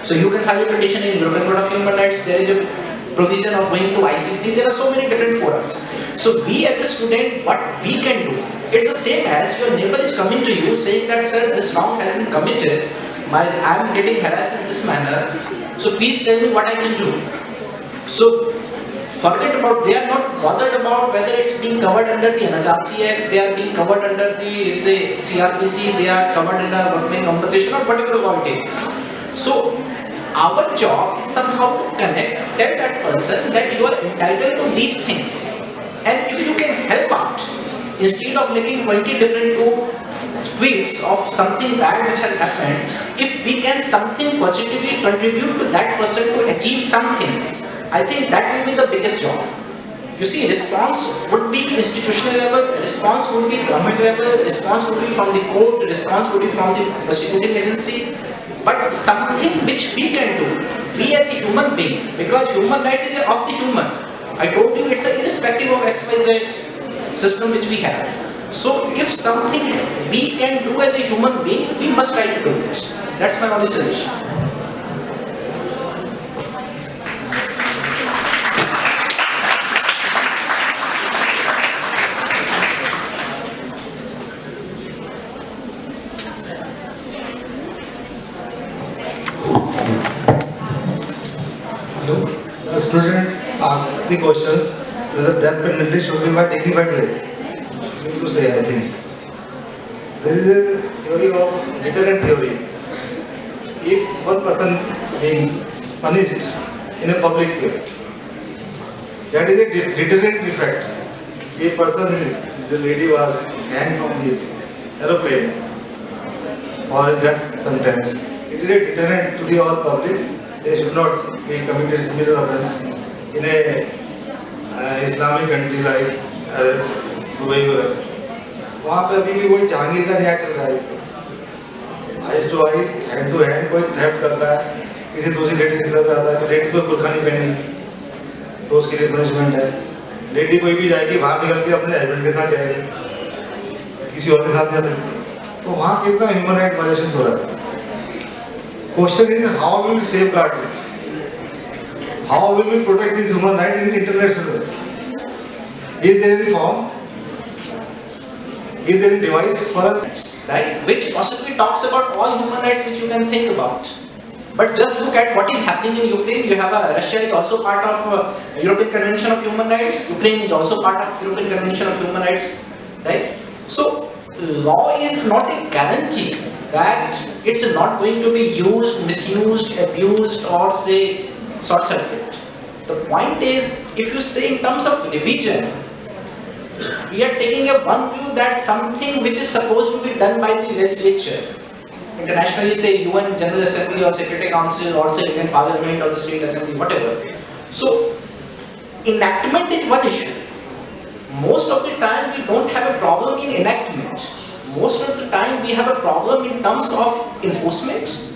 So you can file a petition in European Court of Human Rights, there is a provision of going to ICC, there are so many different forums. So we as a student, what we can do, it's the same as your neighbor is coming to you saying that, sir, this wrong has been committed, I am getting harassed in this manner, so please tell me what I can do. So forget about, they are not bothered about whether it's being covered under the NHRC Act, they are being covered under the, say, CRPC, they are covered under workmen compensation or whatever law it is. So our job is somehow to connect, tell that person that you are entitled to these things. And if you can help out, instead of making 20 different tweets of something bad which has happened, if we can something positively contribute to that person to achieve something, I think that will be the biggest job. You see, response would be institutional level, response would be government level, response would be from the court, response would be from the prosecuting agency. But something which we can do, we as a human being, because human rights is of the human. I told you it's irrespective of XYZ system which we have. So if something we can do as a human being, we must try to do it. That's my only suggestion. The student asked the questions whether death penalty should be by dignified way. To say, I think there is a theory of deterrent theory. If one person being punished in a public way, that is a deterrent effect. A person, the lady was hanged from the aeroplane or a death sentence. It is a deterrent to the all public. They should not be committed similar offence in a Islamic country like Arab, Dubai वगैरह. वहाँ पे अभी भी वही जहांगीर का न्याय चल रहा है. Eyes to eyes, hand to hand, कोई थेफ्ट करता है, किसी दूसरी लेडी के साथ आता है, लेडी को बुर्का नहीं पहनी, तो उसके लिए पनिशमेंट है. लेडी कोई भी जाएगी बाहर निकल के अपने हस्बैंड के साथ जाएगी, किसी और के साथ जा सकती. तो वहाँ कितना ह्यूमन राइट वायलेशन हो रहा है. Question is how will we safeguard it? How will we protect this human right in international way? Is there any form? Is there any device for us? Right? Which possibly talks about all human rights which you can think about. But just look at what is happening in Ukraine. You have Russia is also part of European Convention of Human Rights. Ukraine is also part of European Convention of Human Rights, right? So law is not a guarantee that it's not going to be used, misused, abused, or say short circuit. The point is, if you say in terms of revision, we are taking a one view that something which is supposed to be done by the legislature, internationally say UN General Assembly or Security Council or say Indian Parliament or the State Assembly, whatever. So enactment is one issue. Most of the time we don't have a problem in enactment. Most of the time we have a problem in terms of enforcement,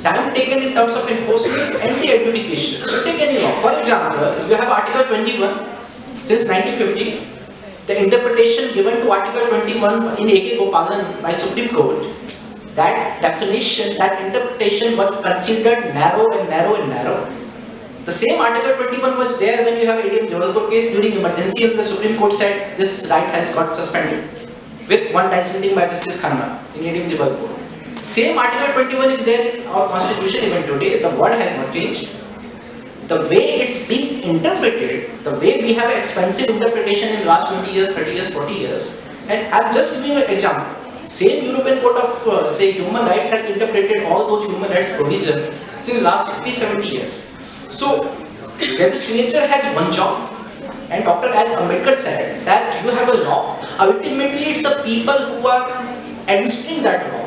time taken in terms of enforcement and the adjudication. So take any law. For example, you have Article 21 since 1950. The interpretation given to Article 21 in A.K. Gopalan by Supreme Court, that definition, that interpretation was considered narrow and narrow and narrow. The same Article 21 was there when you have ADM Jabalpur case during emergency, and the Supreme Court said this right has got suspended with one dissenting by Justice Khanna in ADM Jabalpur. Same Article 21 is there in our constitution even today. The word has not changed. The way it's being interpreted, the way we have expensive interpretation in the last 20 years, 30 years, 40 years, and I'm just giving you an example. Same European Court of say Human Rights has interpreted all those human rights provisions since the last 60, 70 years. So, legislature has one job, and Dr. As Ambedkar said that you have a law. Ultimately, it's the people who are administering that law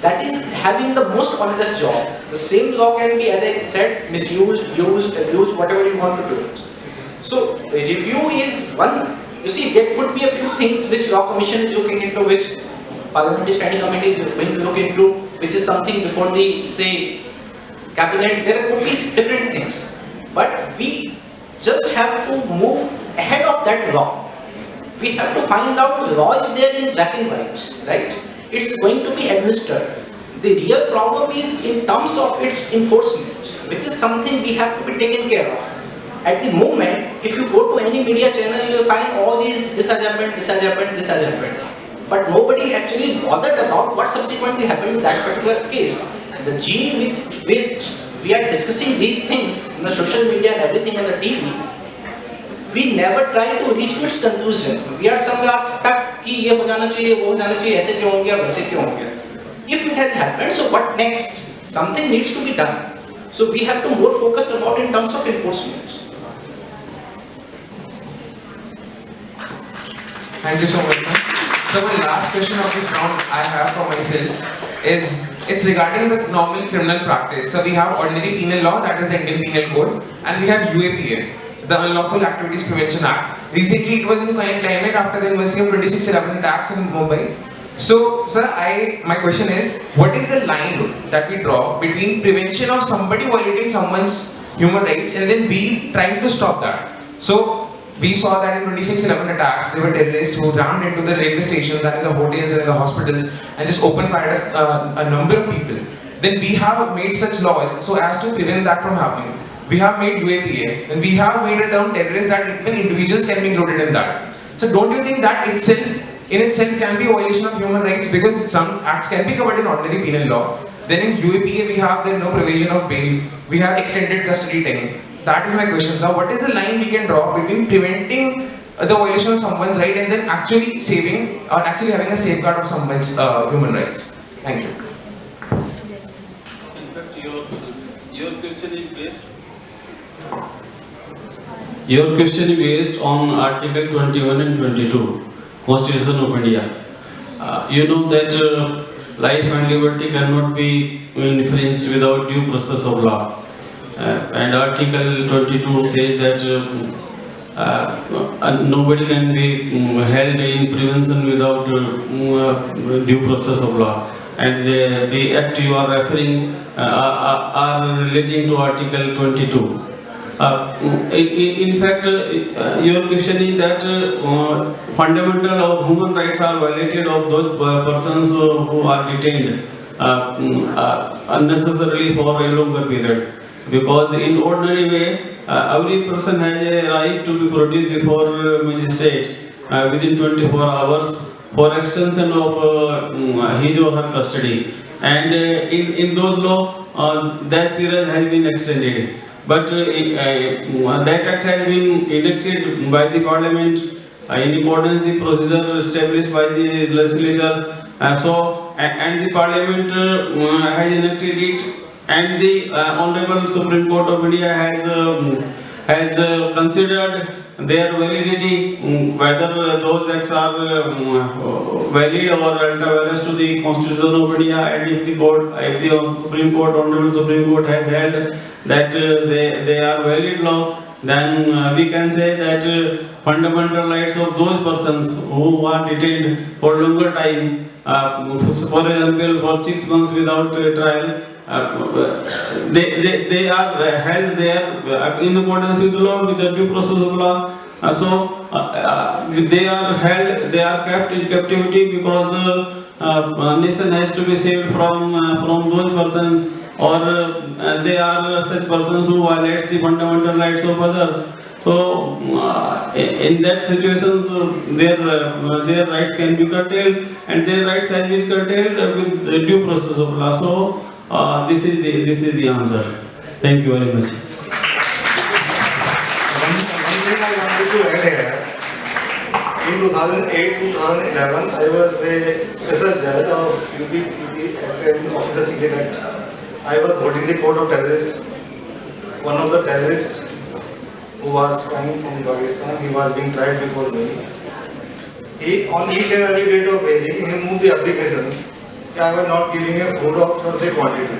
that is having the most onerous job. The same law can be, as I said, misused, used, abused, whatever you want to do it. So, review is one. You see, there could be a few things which Law Commission is looking into, which Parliamentary Standing Committee is going to look into, which is something before the, say, Cabinet. There could be different things. But we just have to move ahead of that law. We have to find out the law is there in black and white, right? It's going to be administered. The real problem is in terms of its enforcement, which is something we have to be taken care of. At the moment, if you go to any media channel, you will find all these, this has happened, this has happened, this has happened. But nobody actually bothered about what subsequently happened in that particular case. The G with which we are discussing these things in the social media and everything on the TV, we never try to reach to its conclusion. We are somewhere stuck कि ये हो जाना चाहिए, वो हो जाना चाहिए, ऐसे क्यों हो गया, वैसे क्यों हो गया. If it has happened, so what next? Something needs to be done. So we have to more focus about in terms of enforcement. Thank you so much, ma'am. So my last question of this round I have for myself is, it's regarding the normal criminal practice. So we have ordinary penal law, that is the Indian Penal Code, and we have UAPA, the Unlawful Activities Prevention Act. Recently it was in climate after the University of 2611 attacks in Mumbai. So, sir, my question is, what is the line that we draw between prevention of somebody violating someone's human rights and then we trying to stop that? So, we saw that in 2611 attacks, there were terrorists who rammed into the railway stations and in the hotels and in the hospitals and just opened fire at a number of people. Then we have made such laws so as to prevent that from happening. We have made UAPA and we have made a term terrorist that even individuals can be included in that. So don't you think that in itself can be a violation of human rights, because some acts can be covered in ordinary penal law. Then in UAPA we have no provision of bail, we have extended custody time. That is my question, sir. What is the line we can draw between preventing the violation of someone's right and then actually saving or actually having a safeguard of someone's human rights? Thank you. In fact, your question is based. Your question is based on Article 21 and 22, Constitution of India. You know that life and liberty cannot be infringed without due process of law. And Article 22 says that nobody can be held in prevention without due process of law. And the act you are referring are relating to Article 22. In fact, your question is that fundamental or human rights are violated of those persons who are detained unnecessarily for a longer period. Because in ordinary way, every person has a right to be produced before magistrate within 24 hours for extension of his or her custody. and in those law, that period has been extended. But that act has been enacted by the parliament in accordance with the procedure established by the legislature. And the parliament has enacted it, and the Honorable Supreme Court of India has considered their validity, whether those acts are valid or ultra-virus to the Constitution of India, and if the Supreme Court, Honorable Supreme Court has held that they are valid law, then we can say that fundamental rights of those persons who are detained for longer time, for example, for 6 months without trial, they are held there in accordance with the law, with the due process of law. They are held, they are kept in captivity because nation has to be saved from those persons, or they are such persons who violate the fundamental rights of others. So, in that situations, their rights can be curtailed, and their rights have been curtailed with the due process of law. So, this is the answer. Thank you very much. One thing I wanted to add here. In 2008-2011, I was a special judge of UP Officer Secret Act. I was holding the court of terrorists. One of the terrorists who was coming from Pakistan, he was being tried before me. On each and every date of hearing, he moved the applications. I was not giving a food of the same quantity.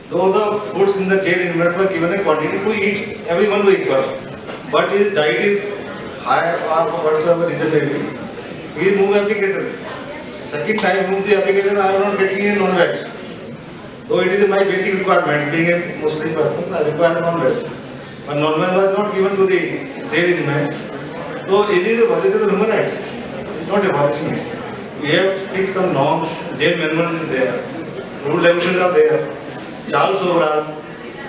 Though the foods in the jail inmate were given a quantity to everyone to equal. But his diet is higher or whatsoever reason may be. We move application. Second time move the application, I am not getting a non-veg. Though it is my basic requirement, being a Muslim person, I require non-veg. But non-veg was not given to the jail inmates. So is it a violation of human rights? It's not a violation. We have fixed some norms, jail manual is there, rule regulations are there. Charles Sobran,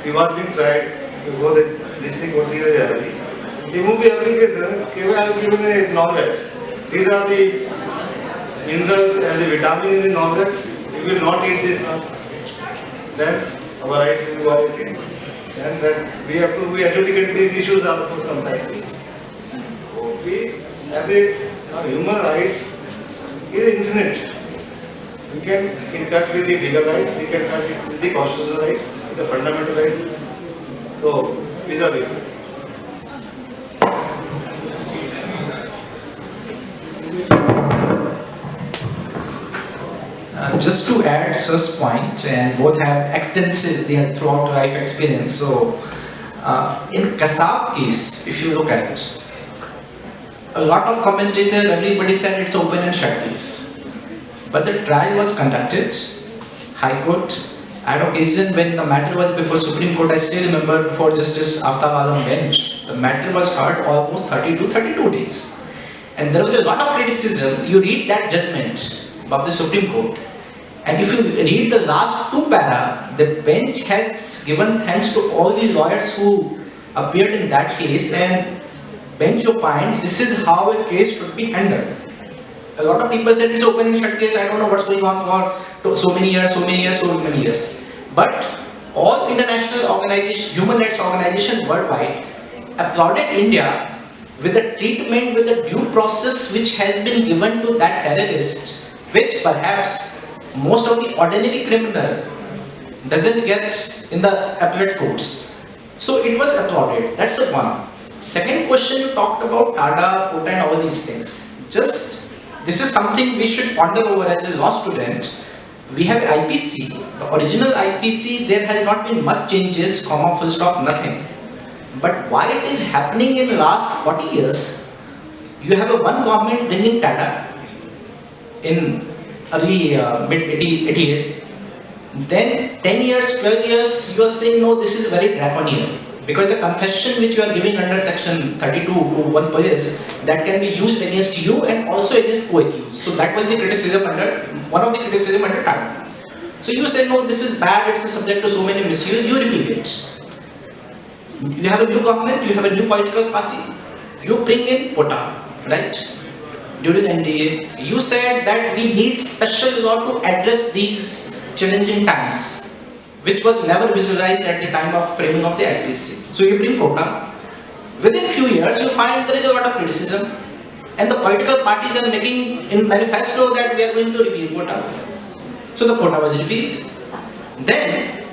he was being tried before the district court is there. He moved the application, I have given a non-veg. These are the minerals and the vitamins in the non-veg. If you will not eat this one, then our rights will be violated. And that we have to adjudicate these issues also sometimes. So we, as a human rights, is infinite. We can in touch with the legal rights, we can touch with the constitutional rights, with the fundamental rights. So, vis-a-vis. Just to add Sir's point, and both have extensive throughout life experience. So, in Kasab case, if you look at it, a lot of commentators, everybody said it's open and shut case. But the trial was conducted, High Court, at occasion when the matter was before Supreme Court. I still remember before Justice Aftab Alam bench, the matter was heard almost 32 days. And there was a lot of criticism. You read that judgment of the Supreme Court, and if you read the last two para, the bench has given thanks to all the lawyers who appeared in that case, and bench opined this is how a case should be handled. A lot of people said it's open and shut case, I don't know what's going on for so many years. But all international organizations, human rights organizations worldwide applauded India with the treatment, with the due process which has been given to that terrorist, which perhaps most of the ordinary criminal doesn't get in the appellate courts. So it was applauded. That's the one. Second question, you talked about TADA, quota and all these things. This is something we should ponder over as a law student. We have IPC, the original IPC, there has not been much changes, comma, full stop, nothing. But why it is happening in the last 40 years, you have a one government bringing TADA in early mid-88. Then 10 years, 12 years, you are saying no, this is very draconian. Because the confession which you are giving under section 32 to 1 police, that can be used against you and also against co-accused. So that was the criticism one of the criticism under TADA. So you say no, this is bad, it's a subject to so many misuse, you repeat it. You have a new government, you have a new political party, you bring in quota, right? During NDA, you said that we need special law to address these challenging times, which was never visualized at the time of framing of the IPSC. So you bring program. Within few years, you find there is a lot of criticism, and the political parties are making in manifesto that we are going to repeal quota. So the quota was repealed. Then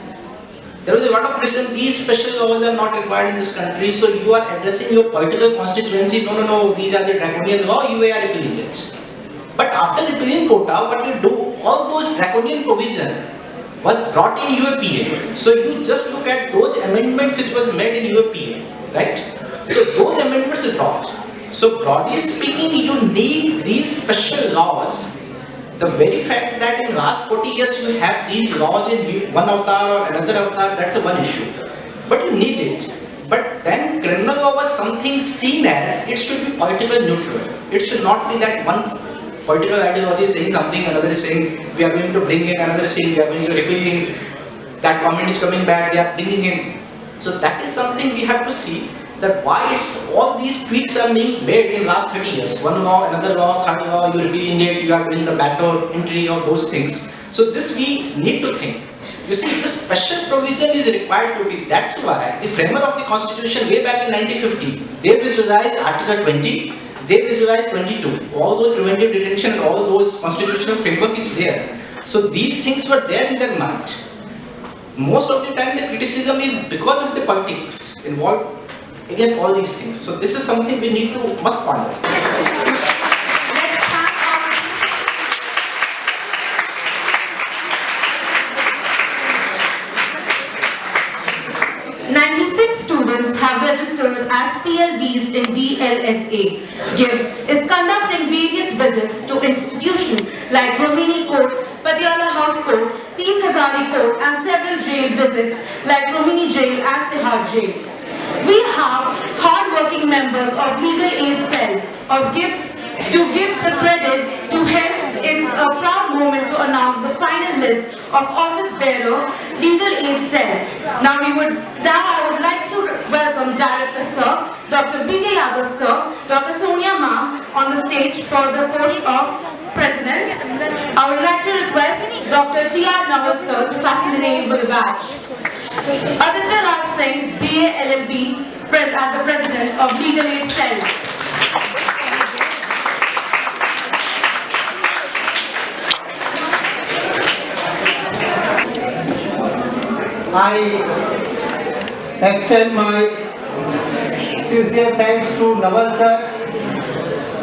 there was a lot of criticism. These special laws are not required in this country. So you are addressing your political constituency. No. These are the draconian law. You are repealing it. But after repealing quota, what you do? All those draconian provision was brought in UAPA. So you just look at those amendments which was made in UAPA, right? So those amendments are brought. So broadly speaking, you need these special laws. The very fact that in last 40 years you have these laws in one avatar or another avatar, that's one issue. But you need it. But then criminal law was something seen as it should be politically neutral. It should not be that one political ideology is saying something, another is saying we are going to bring in, another is saying we are going to repeal in, that government is coming back, they are bringing in. So that is something we have to see, that why it's all these tweaks are being made in last 30 years. One law, another law, third law, you are repealing it, you are doing the backdoor entry of those things. So this we need to think. You see, this special provision is required to be. That's why the framer of the constitution way back in 1950, they visualized Article 20, they visualized 22. All those preventive detention and all those constitutional framework is there. So these things were there in their mind. Most of the time the criticism is because of the politics involved against all these things. So this is something we need to must ponder. 96 students have registered as PLBs in DLSA. GIBS is conducting various visits to institutions like Romini Court, Patiala House Court, Tees Hazari Court and several jail visits like Romini Jail and Tihar Jail. We have hard-working members of Legal Aid Cell of GIBS to give the credit to hence it's a proud moment to announce the final list of office bearer Legal Aid Cell. Now I would like to welcome Director Sir, Dr. B.K. Yadav Sir, Dr. Sonia Ma'am on the stage for the post of President. I would like to request Dr. T.R. Naval Sir to facilitate with the badge. Aditya Raj Singh, BA LLB, as the President of Legal Aid Cell. I extend my sincere thanks to Naval sir,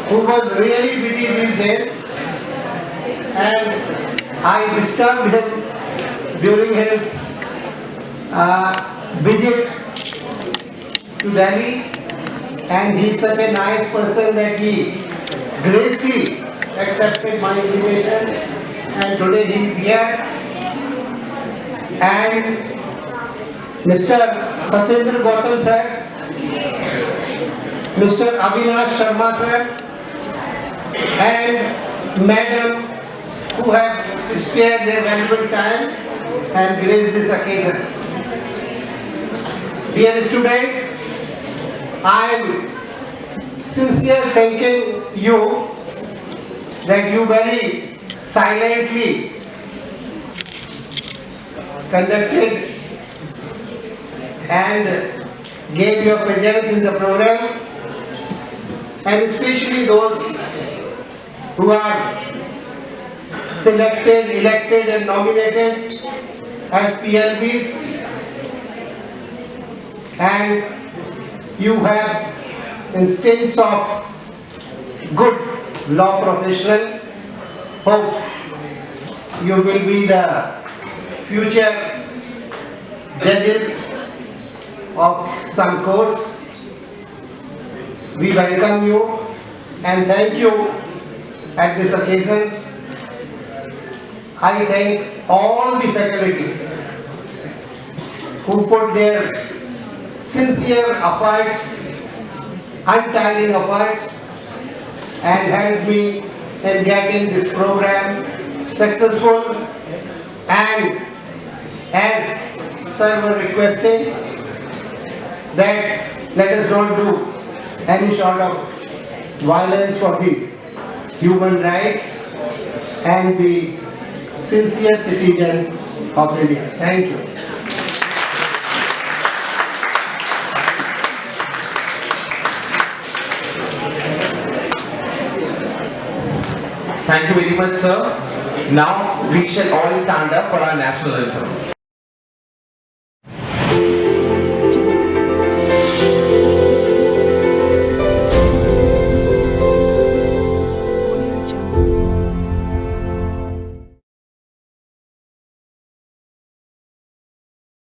who was really busy these days, and I disturbed him during his visit to Delhi, and he's such a nice person that he graciously accepted my invitation, and today he is here. And Mr. Satinder Gautam sir, Mr. Avinash Sharma sir, and Madam who have spared their valuable time and graced this occasion. Dear student, I am sincerely thanking you that you very silently conducted and gave your presence in the program, and especially those who are selected, elected and nominated as PLBs, and you have instincts of good law professional. Hope you will be the future judges of some courts. We welcome you and thank you at this occasion. I thank all the faculty who put their sincere efforts, untiring efforts, and helped me in getting this program successful. And as sir was requesting that let us not do any sort of violence for the human rights and the sincere citizen of India. Thank you. Thank you very much, sir. Now we shall all stand up for our national anthem.